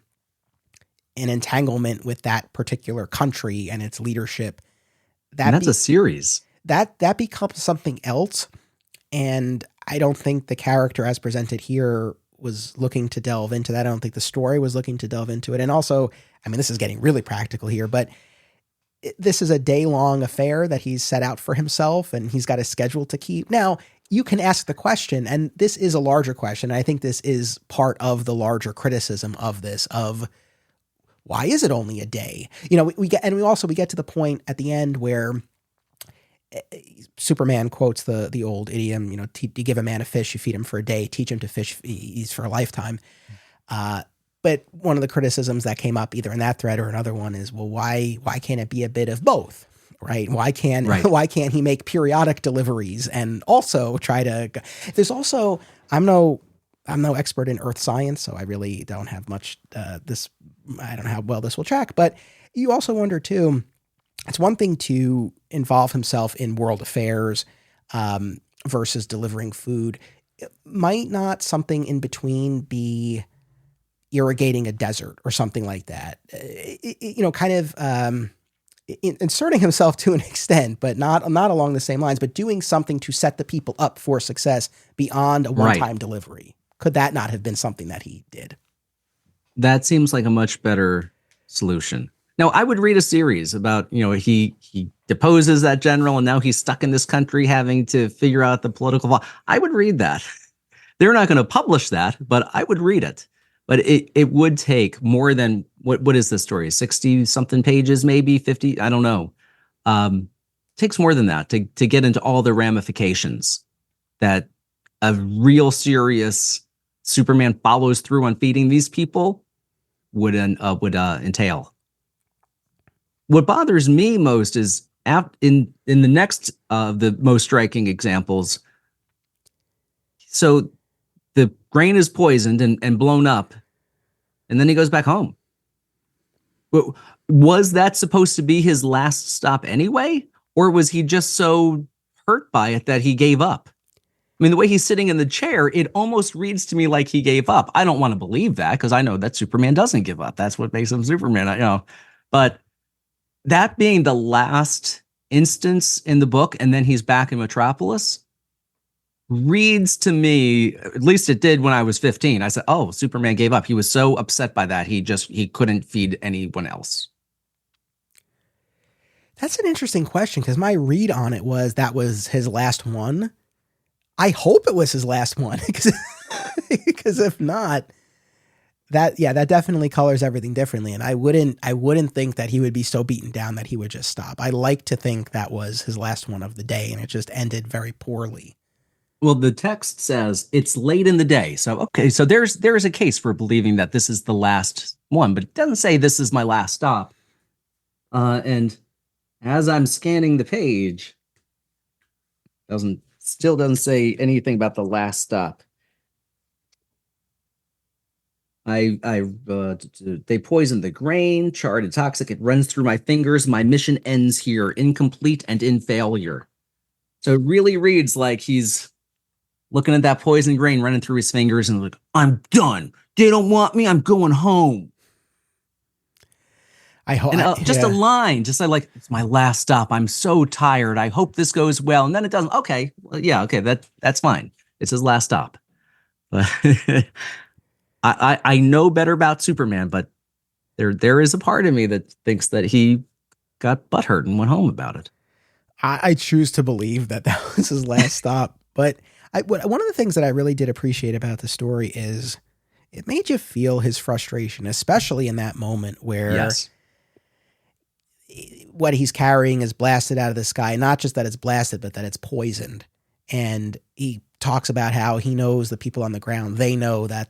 an entanglement with that particular country and its leadership, that's a series. That becomes something else. And I don't think the character as presented here was looking to delve into that. I don't think the story was looking to delve into it. And also, this is getting really practical here, but this is a day-long affair that he's set out for himself, and he's got a schedule to keep. Now, you can ask the question, and this is a larger question. I think this is part of the larger criticism of this, of why is it only a day? We get to the point at the end where Superman quotes the old idiom, you give a man a fish, you feed him for a day, teach him to fish, he's for a lifetime. But one of the criticisms that came up either in that thread or another one is, well, why can't it be a bit of both? Right? Why can't he make periodic deliveries and also try to? There's also, I'm no I'm no expert in earth science, so I really don't have much, I don't know how well this will track, but you also wonder too, it's one thing to involve himself in world affairs, versus delivering food. Might not something in between be irrigating a desert or something like that? Kind of inserting himself to an extent, but not along the same lines, but doing something to set the people up for success beyond a one-time delivery. Could that not have been something that he did? That seems like a much better solution. Now, I would read a series about, he deposes that general and now he's stuck in this country having to figure out the political law. I would read that. They're not going to publish that, but I would read it. But it would take more than, what is the story? 60 something pages, maybe 50. I don't know. Takes more than that to get into all the ramifications that a real serious Superman follows through on feeding these people would entail. What bothers me most is in the next of the most striking examples. So the grain is poisoned and blown up, and then he goes back home. Was that supposed to be his last stop anyway? Or was he just so hurt by it that he gave up? I mean, the way he's sitting in the chair, it almost reads to me like he gave up. I don't want to believe that because I know that Superman doesn't give up. That's what makes him Superman, But that being the last instance in the book, and then he's back in Metropolis, reads to me, at least it did when I was 15. I said, oh, Superman gave up. He was so upset by that. He couldn't feed anyone else. That's an interesting question because my read on it was that was his last one. I hope it was his last one because if not, that definitely colors everything differently. And I wouldn't think that he would be so beaten down that he would just stop. I like to think that was his last one of the day and it just ended very poorly. Well, the text says it's late in the day. So, okay, so there's a case for believing that this is the last one, but it doesn't say this is my last stop. And as I'm scanning the page, still doesn't say anything about the last stop. They poisoned the grain, charred and toxic. It runs through my fingers. My mission ends here, incomplete and in failure. So it really reads like he's looking at that poison grain running through his fingers and like, I'm done. They don't want me. I'm going home. I hope a line, just like it's my last stop. I'm so tired. I hope this goes well. And then it doesn't. Okay. Well, yeah. Okay. That's fine. It's his last stop. But I know better about Superman, but there is a part of me that thinks that he got butthurt and went home about it. I choose to believe that was his last stop. But one of the things that I really did appreciate about the story is it made you feel his frustration, especially in that moment where what he's carrying is blasted out of the sky. Not just that it's blasted, but that it's poisoned. And he talks about how he knows the people on the ground, they know that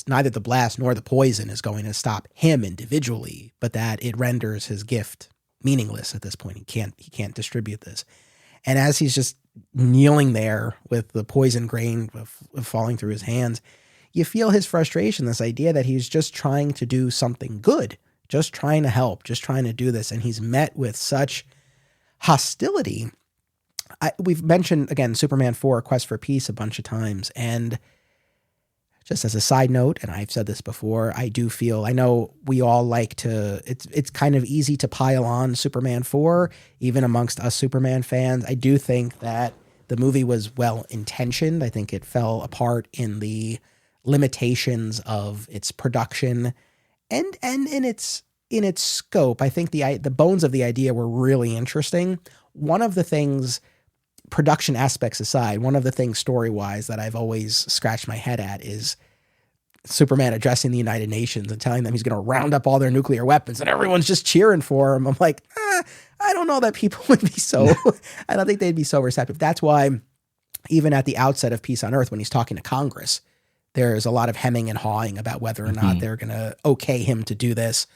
neither the blast nor the poison is going to stop him individually, but that it renders his gift meaningless at this point. He can't distribute this. And as he's just kneeling there with the poison grain falling through his hands, you feel his frustration, this idea that he's just trying to do something good, just trying to help, just trying to do this. And he's met with such hostility. We've mentioned, again, Superman 4, Quest for Peace a bunch of times. And just as a side note, and I've said this before, I know we all like to, it's kind of easy to pile on Superman 4, even amongst us Superman fans. I do think that the movie was well intentioned. I think it fell apart in the limitations of its production and in its scope. I think the bones of the idea were really interesting. One of the things, production aspects aside, one of the things story-wise that I've always scratched my head at is Superman addressing the United Nations and telling them he's going to round up all their nuclear weapons and everyone's just cheering for him. I'm like, I don't know that people would be so, I don't think they'd be so receptive. That's why even at the outset of Peace on Earth, when he's talking to Congress, there's a lot of hemming and hawing about whether or not they're going to okay him to do this.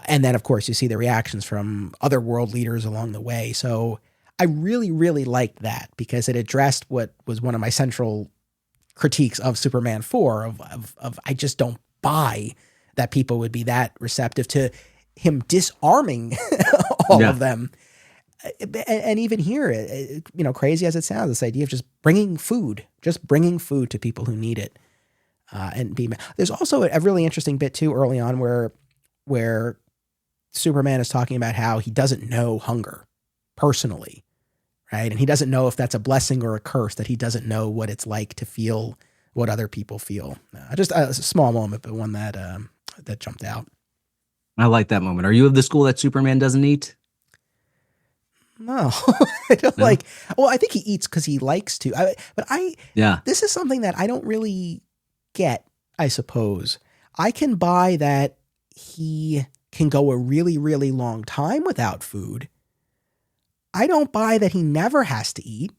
And then, of course, you see the reactions from other world leaders along the way. So I really, really liked that because it addressed what was one of my central critiques of Superman 4 of I just don't buy that people would be that receptive to him disarming all of them. And even here, crazy as it sounds, this idea of just bringing food to people who need it. There's also a really interesting bit too early on where Superman is talking about how he doesn't know hunger personally, right? And he doesn't know if that's a blessing or a curse, that he doesn't know what it's like to feel what other people feel. Just a small moment, but one that jumped out. I like that moment. Are you of the school that Superman doesn't eat? No, I don't like. Well, I think he eats because he likes to. This is something that I don't really get. I suppose I can buy that he can go a really, really long time without food. I don't buy that he never has to eat.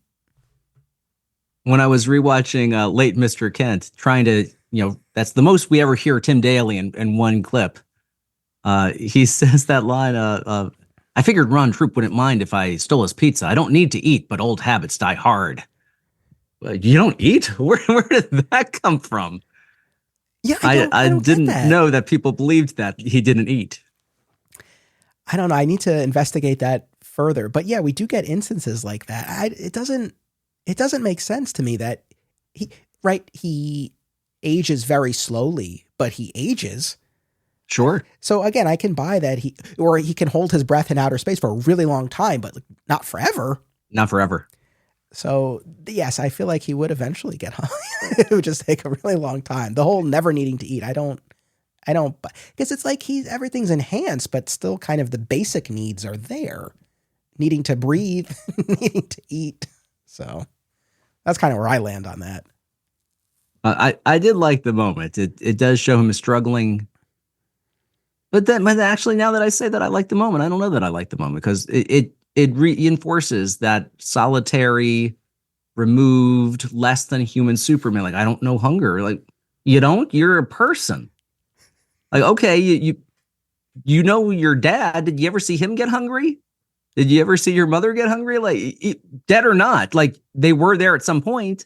When I was rewatching Late Mr. Kent, trying to, that's the most we ever hear Tim Daly in one clip. He says that line, I figured Ron Troop wouldn't mind if I stole his pizza. I don't need to eat, but old habits die hard. You don't eat? Where did that come from? Yeah, I didn't know that people believed that he didn't eat. I don't know. I need to investigate that further. But yeah, we do get instances like that. It doesn't make sense to me that he ages very slowly, but he ages. Sure. So again, I can buy that he can hold his breath in outer space for a really long time, but not forever. Not forever. So yes, I feel like he would eventually get hungry. It would just take a really long time. The whole never needing to eat. I don't, because it's like everything's enhanced, but still kind of the basic needs are there. Needing to breathe, needing to eat. So that's kind of where I land on that. I did like the moment. It does show him struggling. But actually, now that I say that I like the moment, I don't know that I like the moment, because it reinforces that solitary, removed, less than human Superman. Like, I don't know hunger. Like, you don't? You're a person. Like, okay, you know your dad. Did you ever see him get hungry? Did you ever see your mother get hungry? Like, dead or not, like they were there at some point.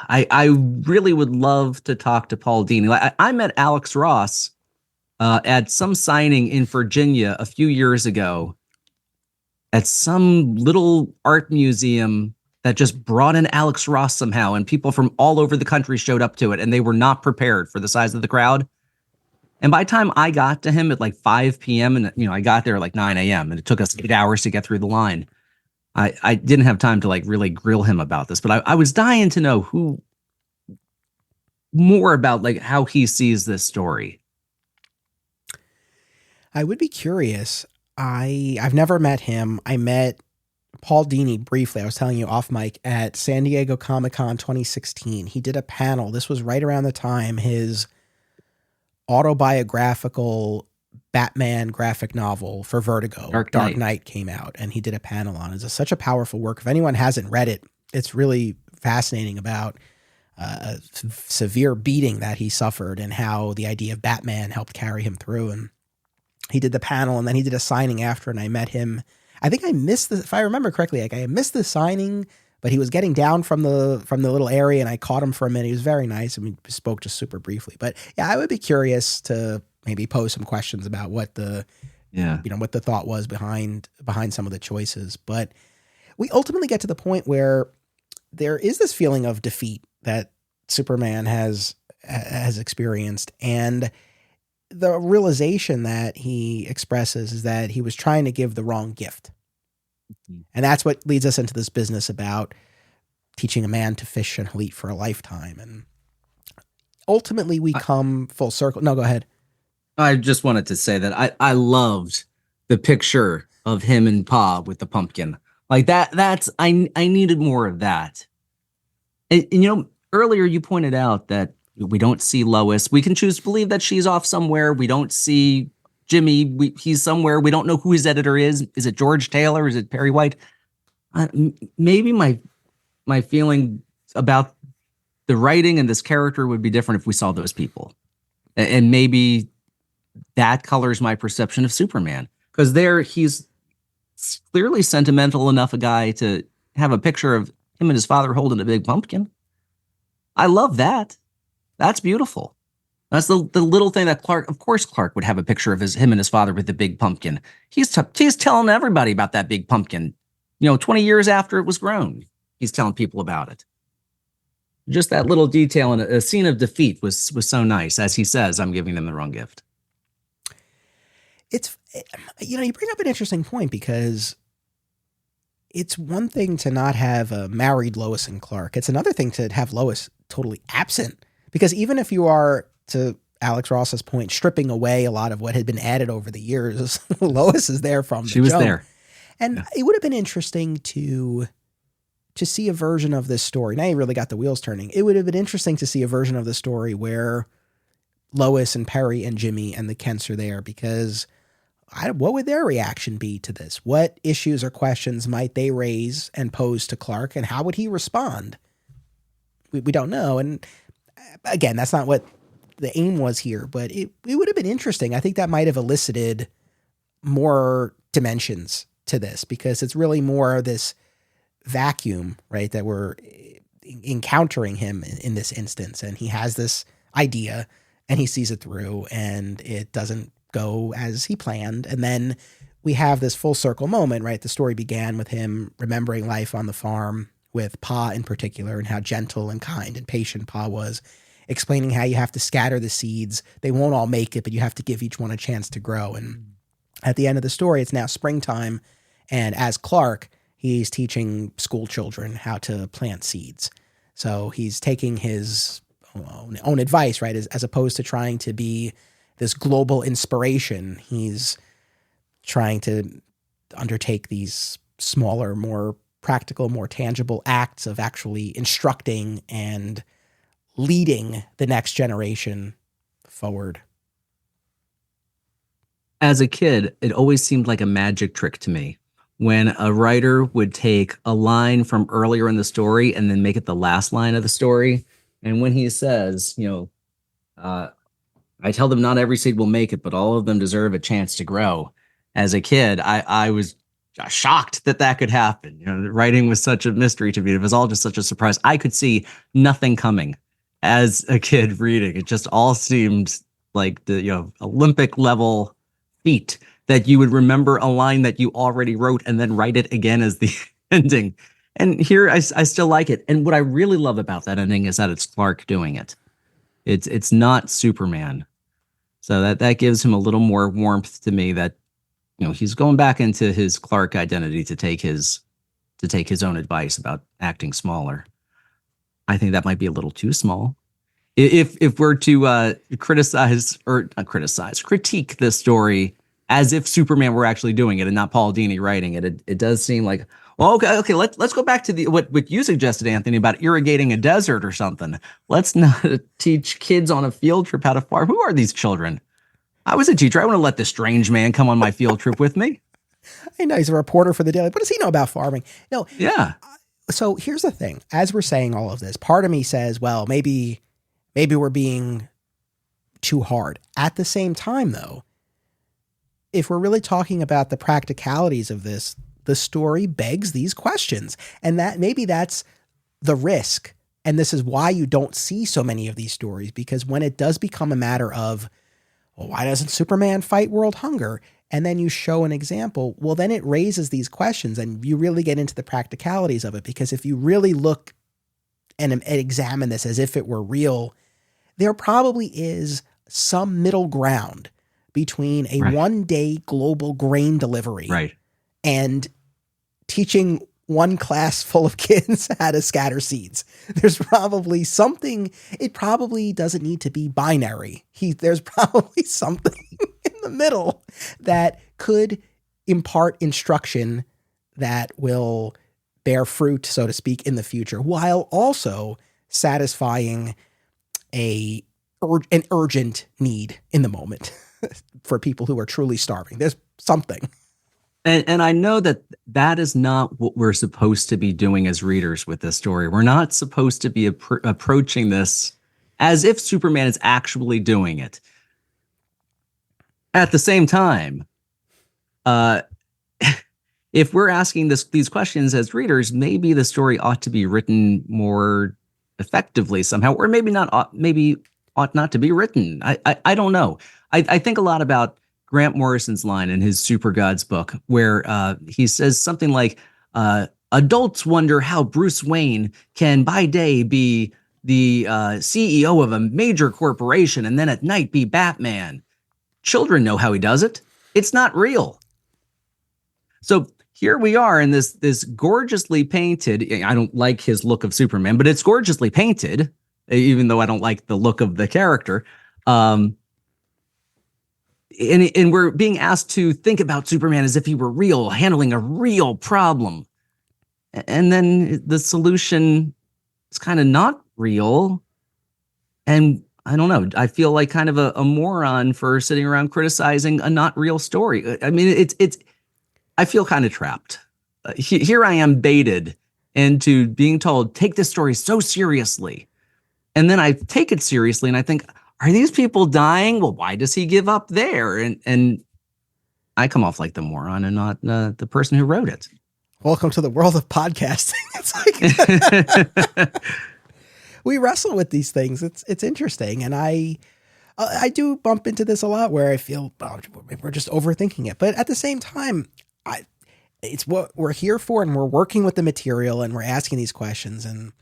I really would love to talk to Paul Dini. I met Alex Ross at some signing in Virginia a few years ago at some little art museum that just brought in Alex Ross somehow, and people from all over the country showed up to it, and they were not prepared for the size of the crowd. And by the time I got to him at like 5 p.m. and I got there at like 9 a.m. and it took us 8 hours to get through the line. I didn't have time to like really grill him about this, but I was dying to know more about like how he sees this story. I would be curious. I've never met him. I met Paul Dini briefly. I was telling you off mic at San Diego Comic-Con 2016. He did a panel. This was right around the time his autobiographical Batman graphic novel for Vertigo, Dark Knight came out, and he did a panel on it. It's such a powerful work. If anyone hasn't read it, it's really fascinating about a severe beating that he suffered and how the idea of Batman helped carry him through. And he did the panel, and then he did a signing after, and I met him. I think I missed if I remember correctly, like I missed the signing, but he was getting down from the little area, and I caught him for a minute. He was very nice, and we spoke just super briefly. But yeah, I would be curious to maybe pose some questions about what the thought was behind some of the choices. But we ultimately get to the point where there is this feeling of defeat that Superman has experienced, and the realization that he expresses is that he was trying to give the wrong gift. Mm-hmm. And that's what leads us into this business about teaching a man to fish and he'll eat for a lifetime. And ultimately we come full circle. No, go ahead. I just wanted to say that I loved the picture of him and Pa with the pumpkin. Like I needed more of that. And earlier you pointed out that we don't see Lois. We can choose to believe that she's off somewhere. We don't see Jimmy. He's somewhere. We don't know who his editor is. Is it George Taylor? Is it Perry White? Maybe my feeling about the writing and this character would be different if we saw those people. And maybe that colors my perception of Superman. Because he's clearly sentimental enough a guy to have a picture of him and his father holding a big pumpkin. I love that. That's beautiful. That's the little thing that Clark, of course, Clark would have a picture of him and his father with the big pumpkin. He's telling everybody about that big pumpkin. 20 years after it was grown, he's telling people about it. Just that little detail in a scene of defeat was so nice. As he says, I'm giving them the wrong gift. It's, you bring up an interesting point, because it's one thing to not have married Lois and Clark. It's another thing to have Lois totally absent, because even if you are, to Alex Ross's point, stripping away a lot of what had been added over the years, Lois is there from the She was jump. there. And it would have been interesting to see a version of this story. Now you really got the wheels turning. It would have been interesting to see a version of the story where Lois and Perry and Jimmy and the Kents are there, because what would their reaction be to this? What issues or questions might they raise and pose to Clark, and how would he respond? We don't know. And again, that's not what the aim was here, but it would have been interesting. I think that might have elicited more dimensions to this, because it's really more this vacuum, right, that we're encountering him in this instance. And he has this idea and he sees it through, and it doesn't go as he planned. And then we have this full circle moment, right? The story began with him remembering life on the farm with Pa in particular, and how gentle and kind and patient Pa was, explaining how you have to scatter the seeds. They won't all make it, but you have to give each one a chance to grow. And at the end of the story, it's now springtime. And as Clark, he's teaching school children how to plant seeds. So he's taking his own advice, right? As opposed to trying to be this global inspiration, he's trying to undertake these smaller, more practical, more tangible acts of actually instructing and leading the next generation forward. As a kid, it always seemed like a magic trick to me when a writer would take a line from earlier in the story and then make it the last line of the story. And when he says, I tell them not every seed will make it, but all of them deserve a chance to grow. As a kid, I was shocked that could happen. The writing was such a mystery to me. It was all just such a surprise. I could see nothing coming as a kid reading. It just all seemed like the Olympic level feat that you would remember a line that you already wrote and then write it again as the ending. And here I still like it. And what I really love about that ending is that it's Clark doing it. It's not Superman. So that gives him a little more warmth to me, that he's going back into his Clark identity to take his own advice about acting smaller. I think that might be a little too small. If we're to critique this story as if Superman were actually doing it and not Paul Dini writing it, it does seem like, well, okay, let's go back to what you suggested, Anthony, about irrigating a desert or something. Let's not teach kids on a field trip how to farm. Who are these children? I was a teacher. I want to let this strange man come on my field trip with me. I know he's a reporter for the Daily. What does he know about farming? No. Yeah. So here's the thing. As we're saying all of this, part of me says, well, maybe we're being too hard. At the same time, though, if we're really talking about the practicalities of this, the story begs these questions. And that maybe that's the risk. And this is why you don't see so many of these stories, because when it does become a matter of, well, why doesn't Superman fight world hunger? And then you show an example, well, then it raises these questions and you really get into the practicalities of it. Because if you really look and examine this as if it were real, there probably is some middle ground between a one-day global grain delivery and teaching one class full of kids how to scatter seeds. There's probably something. It probably doesn't need to be binary. There's probably something in the middle that could impart instruction that will bear fruit, so to speak, in the future, while also satisfying an urgent need in the moment for people who are truly starving. There's something. And I know that is not what we're supposed to be doing as readers with this story. We're not supposed to be approaching this as if Superman is actually doing it. At the same time, if we're asking these questions as readers, maybe the story ought to be written more effectively somehow, or maybe ought not to be written. I don't know. I think a lot about Grant Morrison's line in his Super Gods book, where he says something like, adults wonder how Bruce Wayne can by day be the CEO of a major corporation and then at night be Batman. Children know how he does it. It's not real. So here we are in this gorgeously painted, I don't like his look of Superman, but it's gorgeously painted, even though I don't like the look of the character. And we're being asked to think about Superman as if he were real, handling a real problem. And then the solution is kind of not real. And I don't know, I feel like kind of a moron for sitting around criticizing a not real story. I mean, I feel kind of trapped. Here I am baited into being told, take this story so seriously. And then I take it seriously and I think, are these people dying? Well, why does he give up there? And I come off like the moron and not the person who wrote it. Welcome to the world of podcasting. It's like we wrestle with these things. It's interesting. And I do bump into this a lot where I feel we're just overthinking it. But at the same time, it's what we're here for, and we're working with the material and we're asking these questions, and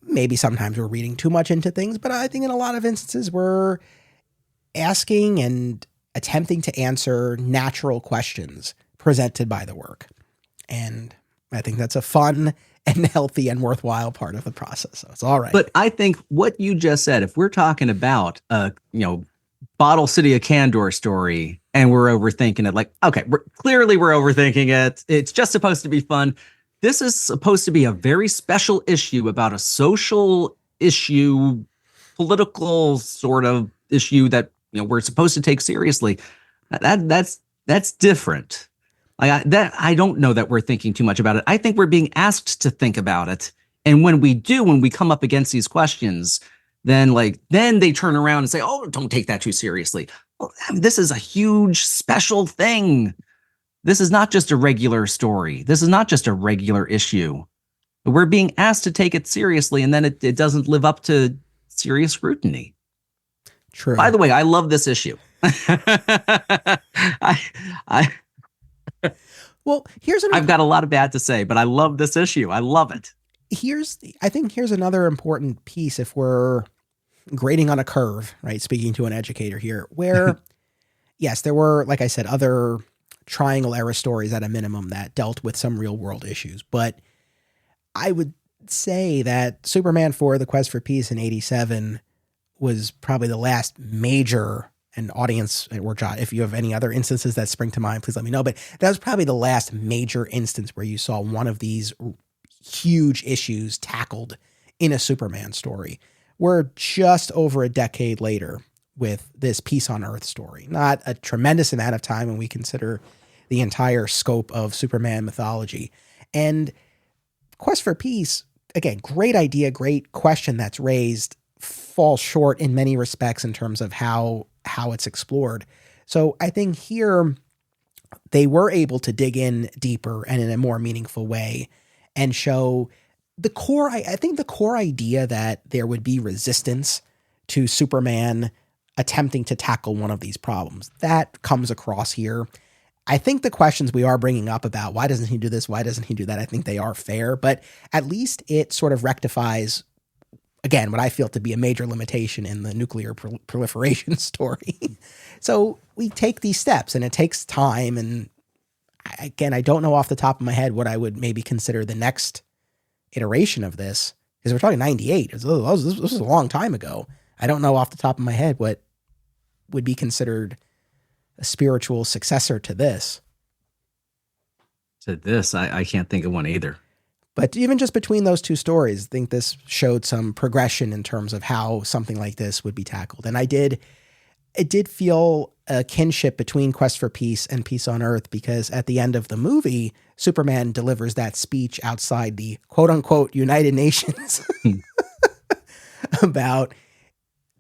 maybe sometimes we're reading too much into things, but I think in a lot of instances we're asking and attempting to answer natural questions presented by the work. And I think that's a fun and healthy and worthwhile part of the process. So it's all right. But I think what you just said, if we're talking about Bottle City of Candor story and we're overthinking it, like, okay, we're overthinking it. It's just supposed to be fun. This is supposed to be a very special issue about a social issue, political sort of issue that we're supposed to take seriously. That's different. I don't know that we're thinking too much about it. I think we're being asked to think about it, and when we come up against these questions, then they turn around and say, "Oh, don't take that too seriously." Well, this is a huge special thing. This is not just a regular story. This is not just a regular issue. We're being asked to take it seriously, and then it doesn't live up to serious scrutiny. True. By the way, I love this issue. Well, I've got a lot of bad to say, but I love this issue. I love it. I think here's another important piece if we're grading on a curve, right? Speaking to an educator here, where, yes, there were, like I said, other Triangle era stories at a minimum that dealt with some real world issues. But I would say that Superman 4, The Quest for Peace in 87 was probably the last major, and audience, or Josh, if you have any other instances that spring to mind, please let me know. But that was probably the last major instance where you saw one of these huge issues tackled in a Superman story. We're just over a decade later with this Peace on Earth story. Not a tremendous amount of time when we consider the entire scope of Superman mythology. And Quest for Peace, again, great idea, great question that's raised, falls short in many respects in terms of how it's explored. So I think here they were able to dig in deeper and in a more meaningful way and show the core. I think the core idea that there would be resistance to Superman attempting to tackle one of these problems, that comes across here. I think the questions we are bringing up about why doesn't he do this, why doesn't he do that, I think they are fair, but at least it sort of rectifies, again, what I feel to be a major limitation in the nuclear proliferation story. So we take these steps, and it takes time. And again, I don't know off the top of my head what I would maybe consider the next iteration of this, because we're talking 98. This was a long time ago. I don't know off the top of my head what would be considered a spiritual successor to this. I can't think of one either. But even just between those two stories, I think this showed some progression in terms of how something like this would be tackled. And it did feel a kinship between Quest for Peace and Peace on Earth, because at the end of the movie, Superman delivers that speech outside the quote unquote United Nations about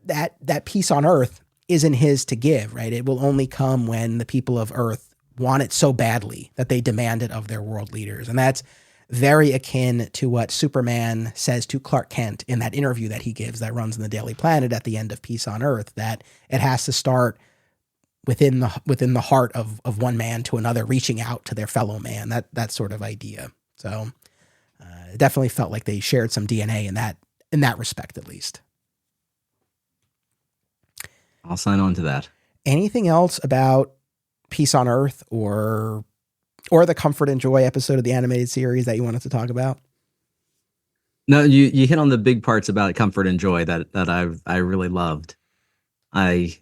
that peace on Earth isn't his to give, right? It will only come when the people of Earth want it so badly that they demand it of their world leaders. And that's very akin to what Superman says to Clark Kent in that interview that he gives that runs in the Daily Planet at the end of Peace on Earth, that it has to start within the heart of one man to another, reaching out to their fellow man, that sort of idea. So it definitely felt like they shared some DNA in that respect, at least. I'll sign on to that. Anything else about Peace on Earth or the Comfort and Joy episode of the animated series that you wanted to talk about? No, you hit on the big parts about Comfort and Joy that I really loved. I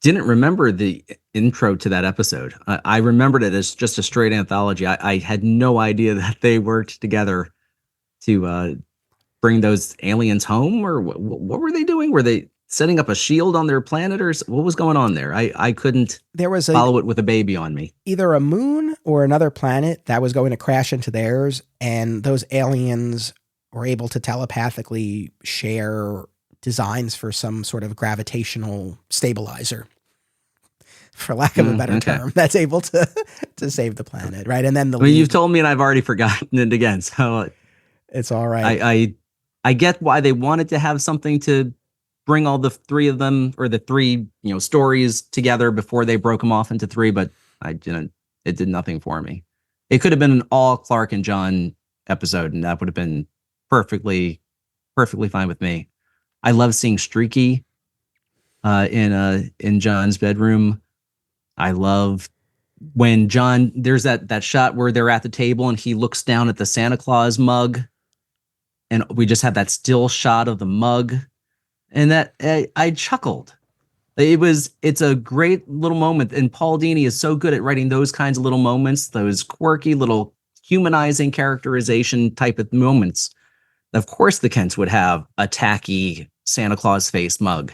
didn't remember the intro to that episode. I remembered it as just a straight anthology. I had no idea that they worked together to bring those aliens home, or what were they doing? Were they setting up a shield on their planet, or what was going on there? I couldn't follow it with a baby on me. Either a moon or another planet that was going to crash into theirs, and those aliens were able to telepathically share designs for some sort of gravitational stabilizer, for lack of a better term, that's able to save the planet, right? And then you've told me and I've already forgotten it again, so it's all right. I get why they wanted to have something to bring all the three of them, or the three stories together before they broke them off into three, but it did nothing for me. It could have been an all Clark and John episode, and that would have been perfectly fine with me. I love seeing Streaky in John's bedroom. I love when John, there's that shot where they're at the table and he looks down at the Santa Claus mug, and we just have that still shot of the mug, and that I chuckled. It's a great little moment, and Paul Dini is so good at writing those kinds of little moments, those quirky little humanizing characterization type of moments. Of course, the Kents would have a tacky Santa Claus face mug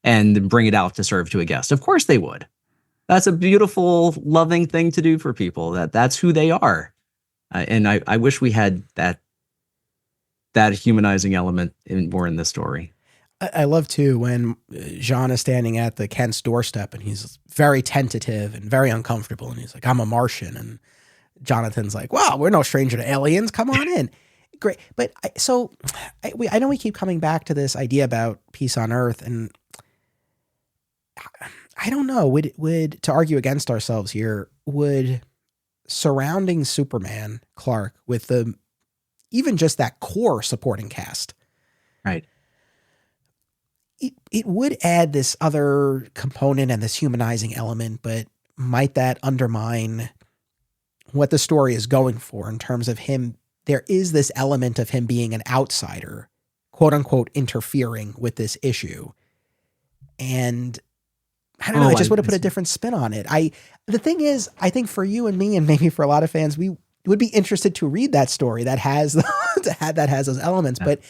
and bring it out to serve to a guest. Of course they would. That's a beautiful, loving thing to do for people. That's who they are. And I wish we had that humanizing element more in this story. I love too when Jean is standing at the Kent's doorstep and he's very tentative and very uncomfortable, and he's like, "I'm a Martian," and Jonathan's like, "Wow, we're no stranger to aliens. Come on in." Great. But I know we keep coming back to this idea about Peace on Earth, and I don't know, would to argue against ourselves here, would surrounding Superman, Clark, with even just that core supporting cast, right? It would add this other component and this humanizing element, but might that undermine what the story is going for in terms of him? There is this element of him being an outsider, quote unquote, interfering with this issue. And I don't know, I just would have put a different spin on it. The thing is, I think for you and me, and maybe for a lot of fans, we would be interested to read that story that has those elements. Yeah. But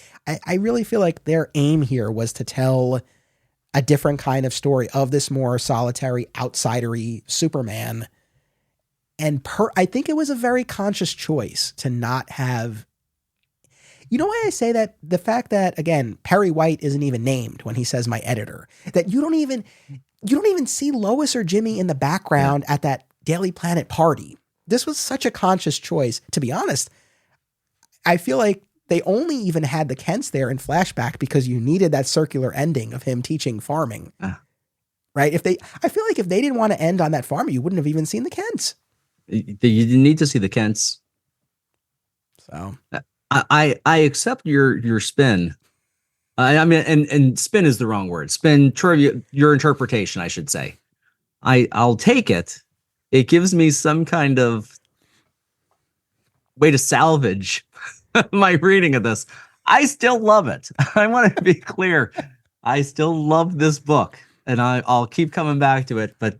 I really feel like their aim here was to tell a different kind of story of this more solitary, outsidery Superman. And I think it was a very conscious choice to not have, you know why I say that? The fact that, again, Perry White isn't even named when he says my editor, that you don't even see Lois or Jimmy in the background at that Daily Planet party. This was such a conscious choice. To be honest, I feel like they only even had the Kents there in flashback because you needed that circular ending of him teaching farming, right? I feel like if they didn't want to end on that farm, you wouldn't have even seen the Kents. You didn't need to see the Kents. So I accept your spin. I mean, and spin is the wrong word. Spin, trivia, your interpretation, I should say. I'll take it. It gives me some kind of way to salvage my reading of this. I still love it. I want to be clear. I still love this book, and I'll keep coming back to it. But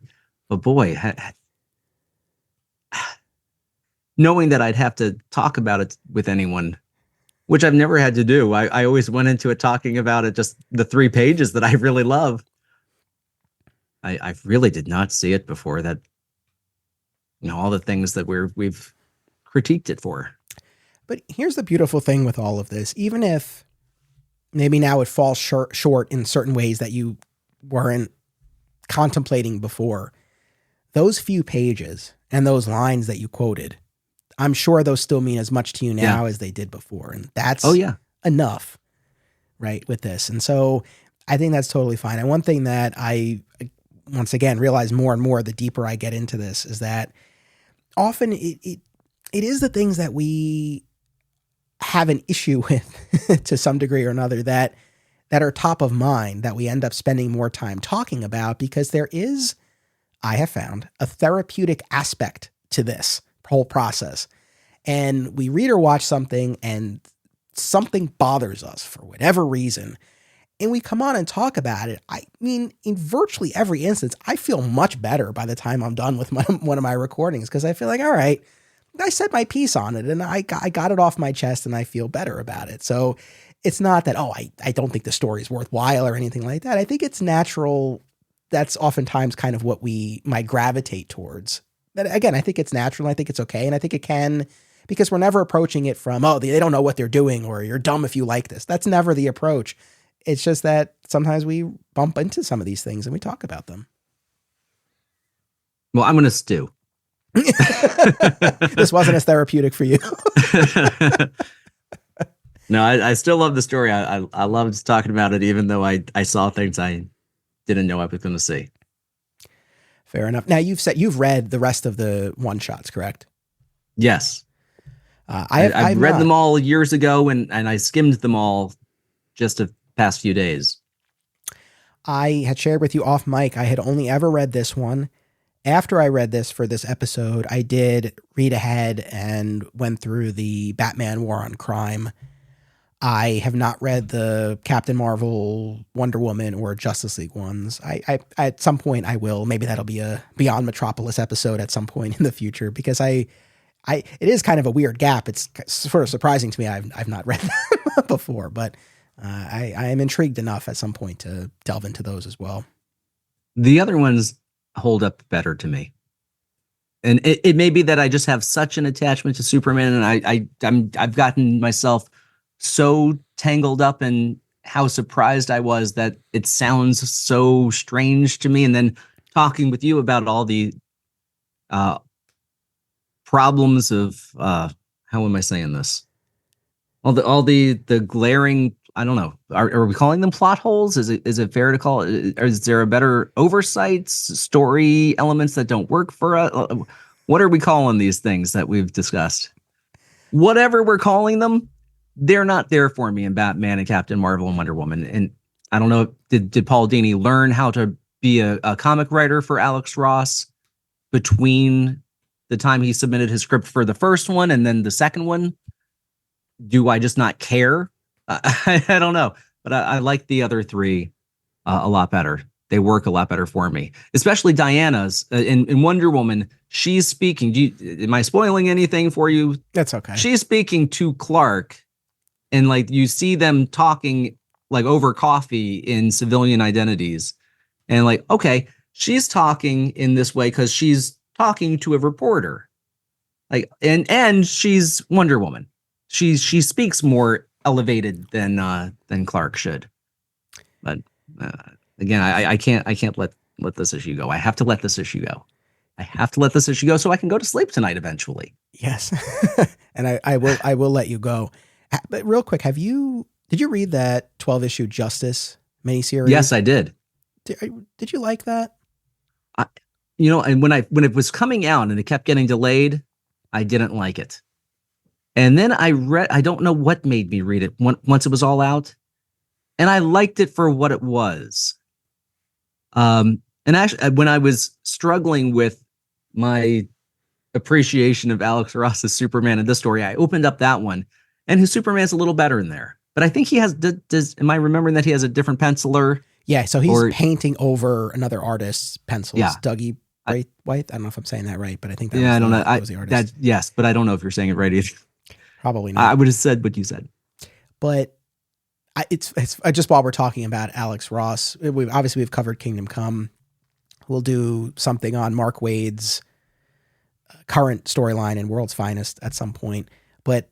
boy, knowing that I'd have to talk about it with anyone, which I've never had to do. I always went into it talking about it, just the 3 pages that I really love. I really did not see it before that. All the things that we've critiqued it for. But here's the beautiful thing with all of this. Even if maybe now it falls short in certain ways that you weren't contemplating before, those few pages and those lines that you quoted, I'm sure those still mean as much to you now as they did before. And that's enough, right, with this. And so I think that's totally fine. And one thing that I, once again, realize more and more the deeper I get into this is that often it is the things that we have an issue with to some degree or another that are top of mind that we end up spending more time talking about, because there is, I have found, a therapeutic aspect to this whole process. And we read or watch something and something bothers us for whatever reason, and we come on and talk about it. I mean, in virtually every instance, I feel much better by the time I'm done with one of my recordings, because I feel like, all right, I said my piece on it and I got it off my chest and I feel better about it. So it's not that, I don't think the story is worthwhile or anything like that. I think it's natural. That's oftentimes kind of what we might gravitate towards. But again, I think it's natural. I think it's okay. And I think it can, because we're never approaching it from, they don't know what they're doing, or you're dumb if you like this. That's never the approach. It's just that sometimes we bump into some of these things and we talk about them. Well, I'm going to stew. This wasn't as therapeutic for you. No, I still love the story. I loved talking about it, even though I saw things I didn't know I was going to see. Fair enough. Now you've read the rest of the one shots, correct? Yes. I've read them all years ago, and I skimmed them all just the past few days. I had shared with you off mic, I had only ever read this one. After I read this for this episode, I did read ahead and went through the Batman War on Crime. I have not read the Captain Marvel, Wonder Woman, or Justice League ones. I at some point I will. Maybe that'll be a Beyond Metropolis episode at some point in the future, because it is kind of a weird gap. It's sort of surprising to me. I've not read them before, but I am intrigued enough at some point to delve into those as well. The other ones hold up better to me. And it may be that I just have such an attachment to Superman, and I've gotten myself so tangled up in how surprised I was that it sounds so strange to me. And then talking with you about all the problems of how am I saying this? All the glaring, I don't know. Are we calling them plot holes? Is it fair to call it? Is there a better oversight, story elements that don't work for us? What are we calling these things that we've discussed? Whatever we're calling them, they're not there for me in Batman and Captain Marvel and Wonder Woman. And I don't know, did Paul Dini learn how to be a comic writer for Alex Ross between the time he submitted his script for the first one and then the second one? Do I just not care? I don't know, but I like the other three a lot better. They work a lot better for me, especially Diana's in Wonder Woman. She's speaking. Am I spoiling anything for you? That's okay. She's speaking to Clark, and like you see them talking like over coffee in civilian identities, and like, okay, she's talking in this way because she's talking to a reporter, like, and she's Wonder Woman. She speaks more elevated than Clark should, but again, I can't let this issue go. I have to let this issue go. I have to let this issue go so I can go to sleep tonight eventually. Yes, and I will let you go. But real quick, did you read that 12-issue Justice miniseries? Yes, I did. Did you like that? And when it was coming out and it kept getting delayed, I didn't like it. And then I don't know what made me read it once it was all out. And I liked it for what it was. And actually, when I was struggling with my appreciation of Alex Ross's Superman in this story, I opened up that one, and his Superman's a little better in there. But I think he has, am I remembering that he has a different penciler? Yeah, so he's painting over another artist's pencils. Yeah. Dougie White. I don't know if I'm saying that right, but I think that was the artist. Yes, but I don't know if you're saying it right either. Probably not. I would have said what you said. But it's just while we're talking about Alex Ross, we've covered Kingdom Come. We'll do something on Mark Waid's current storyline in World's Finest at some point. But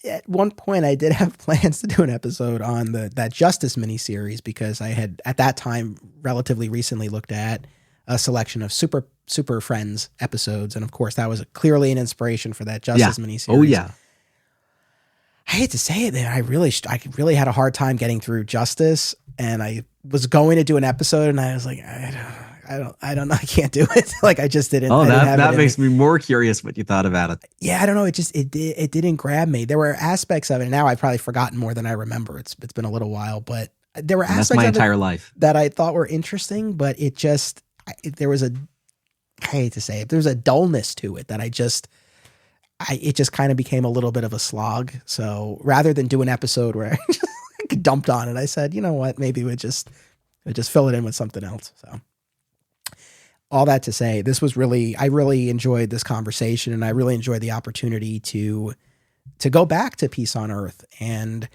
at one point, I did have plans to do an episode on that Justice miniseries, because I had at that time relatively recently looked at a selection of Super Friends episodes. And of course, that was clearly an inspiration for that Justice miniseries. Oh, yeah. I hate to say it, man. I really had a hard time getting through Justice, and I was going to do an episode, and I was like, I don't know. I can't do it. Like, I just didn't. Oh, that makes me more curious what you thought about it. Yeah, I don't know. It didn't grab me. There were aspects of it. And now I've probably forgotten more than I remember. It's been a little while, but there were aspects that's my of entire it life that I thought were interesting, but I hate to say it, there's a dullness to it that it just kind of became a little bit of a slog. So rather than do an episode where I just dumped on it, I said, you know what, maybe we'd just fill it in with something else. So all that to say, I really enjoyed this conversation, and I really enjoyed the opportunity to go back to Peace on Earth. And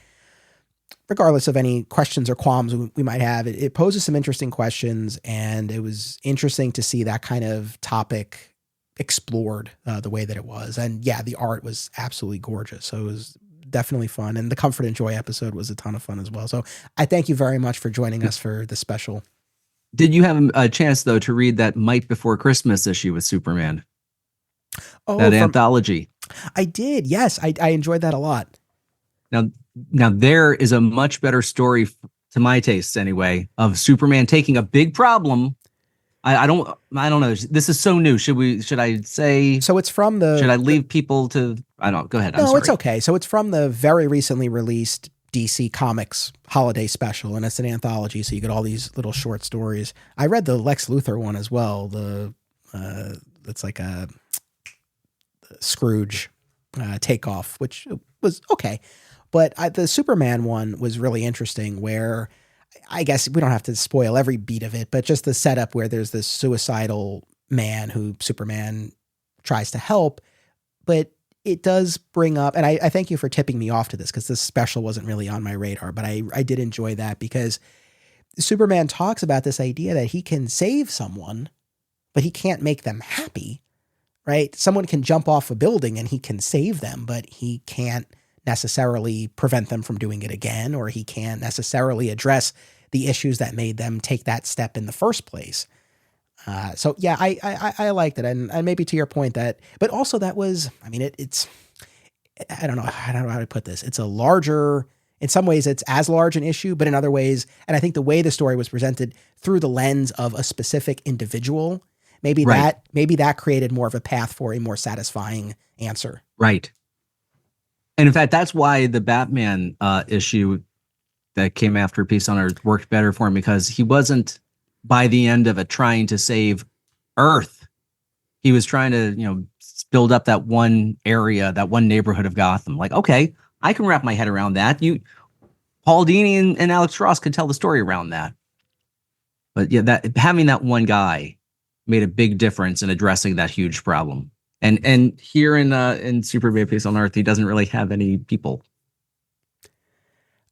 regardless of any questions or qualms we might have, it poses some interesting questions, and it was interesting to see that kind of topic explored the way that it was. And yeah, the art was absolutely gorgeous. So it was definitely fun. And the Comfort and Joy episode was a ton of fun as well. So I thank you very much for joining us for the special. Did you have a chance, though, to read that Might Before Christmas issue with Superman? That anthology. I did. Yes. I enjoyed that a lot. Now there is a much better story, to my tastes anyway, of Superman taking a big problem. I don't know. This is so new. Should I say? So it's from should I leave people to? I don't. Go ahead. I'm sorry. It's okay. So it's from the very recently released DC Comics holiday special, and it's an anthology. So you get all these little short stories. I read the Lex Luthor one as well. It's like a Scrooge takeoff, which was okay. But the Superman one was really interesting, where I guess we don't have to spoil every beat of it, but just the setup where there's this suicidal man who Superman tries to help. But it does bring up, and I thank you for tipping me off to this, because this special wasn't really on my radar, but I did enjoy that, because Superman talks about this idea that he can save someone, but he can't make them happy, right? Someone can jump off a building and he can save them, but he can't necessarily prevent them from doing it again, or he can't necessarily address the issues that made them take that step in the first place. So yeah, I liked it. And maybe to your point but also that was, I mean, it's, I don't know how to put this. It's a larger, in some ways it's as large an issue, but in other ways, and I think the way the story was presented through the lens of a specific individual, maybe that created more of a path for a more satisfying answer. Right. And in fact, that's why the Batman issue that came after Peace on Earth worked better for him, because he wasn't, by the end of it, trying to save Earth. He was trying to, build up that one area, that one neighborhood of Gotham. Like, okay, I can wrap my head around that. Paul Dini and Alex Ross could tell the story around that. But yeah, having that one guy made a big difference in addressing that huge problem. And here in Superman Peace on Earth, he doesn't really have any people.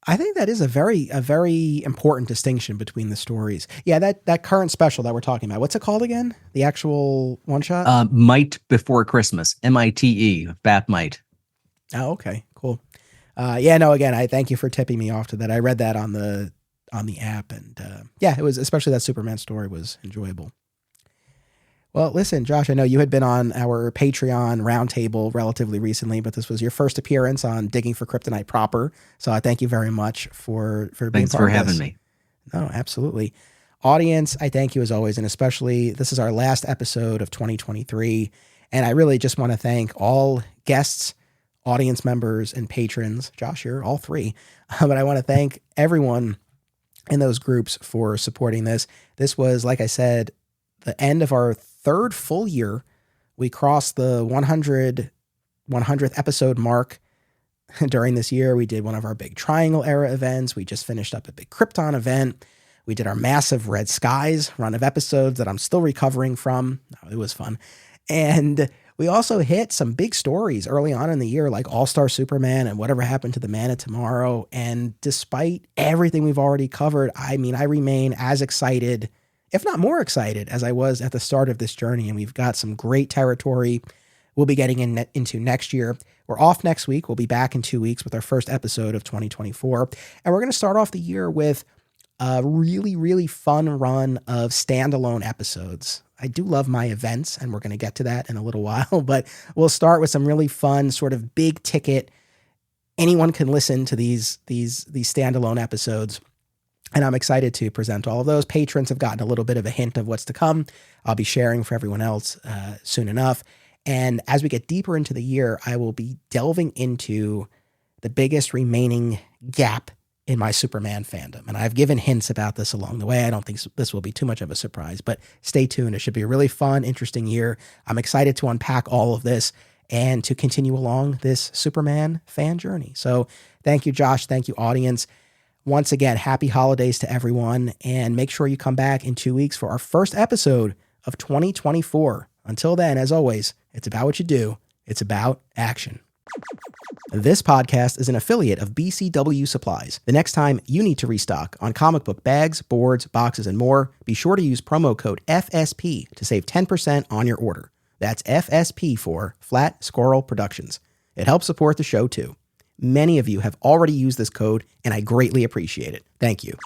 I think that is a very important distinction between the stories. Yeah, that current special that we're talking about, what's it called again? The actual one shot? Might Before Christmas, MITE, Bat-Mite. Oh, okay, cool. Again, I thank you for tipping me off to that. I read that on the app, and it was, especially that Superman story was enjoyable. Well, listen, Josh, I know you had been on our Patreon roundtable relatively recently, but this was your first appearance on Digging for Kryptonite proper. So I thank you very much for being part of this. Thanks for having me. No, absolutely. Audience, I thank you as always, and especially this is our last episode of 2023, and I really just want to thank all guests, audience members, and patrons. Josh, you're all three, but I want to thank everyone in those groups for supporting this. This was, like I said, the end of our third full year. We crossed the 100th episode mark during this year. We did one of our big Triangle era events. We just finished up a big Krypton event. We did our massive Red Skies run of episodes that I'm still recovering from. It was fun. And we also hit some big stories early on in the year, like All-Star Superman and Whatever Happened to the Man of Tomorrow. And despite everything we've already covered, I mean, I remain as excited, if not more excited, as I was at the start of this journey. And we've got some great territory we'll be getting into next year. We're off next week. We'll be back in 2 weeks with our first episode of 2024. And we're going to start off the year with a really, really fun run of standalone episodes. I do love my events, and we're going to get to that in a little while, but we'll start with some really fun, sort of big ticket. Anyone can listen to these standalone episodes, and I'm excited to present all of those. Patrons have gotten a little bit of a hint of what's to come. I'll be sharing for everyone else soon enough. And as we get deeper into the year, I will be delving into the biggest remaining gap in my Superman fandom. And I've given hints about this along the way. I don't think this will be too much of a surprise, but stay tuned. It should be a really fun, interesting year. I'm excited to unpack all of this and to continue along this Superman fan journey. So thank you, Josh. Thank you, audience. Once again, happy holidays to everyone. And make sure you come back in 2 weeks for our first episode of 2024. Until then, as always, it's about what you do. It's about action. This podcast is an affiliate of BCW Supplies. The next time you need to restock on comic book bags, boards, boxes, and more, be sure to use promo code FSP to save 10% on your order. That's FSP for Flat Squirrel Productions. It helps support the show too. Many of you have already used this code, and I greatly appreciate it. Thank you.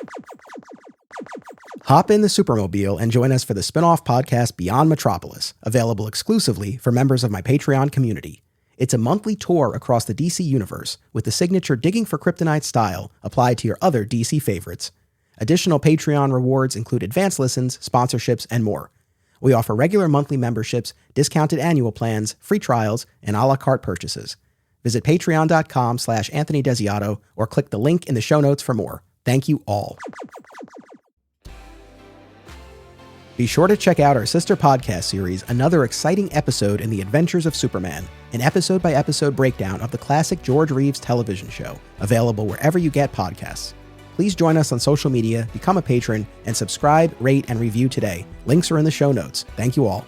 Hop in the Supermobile and join us for the spin-off podcast Beyond Metropolis, available exclusively for members of my Patreon community. It's a monthly tour across the DC universe with the signature Digging for Kryptonite style applied to your other DC favorites. Additional Patreon rewards include advanced listens, sponsorships, and more. We offer regular monthly memberships, discounted annual plans, free trials, and a la carte purchases. Visit patreon.com/Anthony Desiato or click the link in the show notes for more. Thank you all. Be sure to check out our sister podcast series, Another Exciting Episode in the Adventures of Superman, an episode-by-episode breakdown of the classic George Reeves television show, available wherever you get podcasts. Please join us on social media, become a patron, and subscribe, rate, and review today. Links are in the show notes. Thank you all.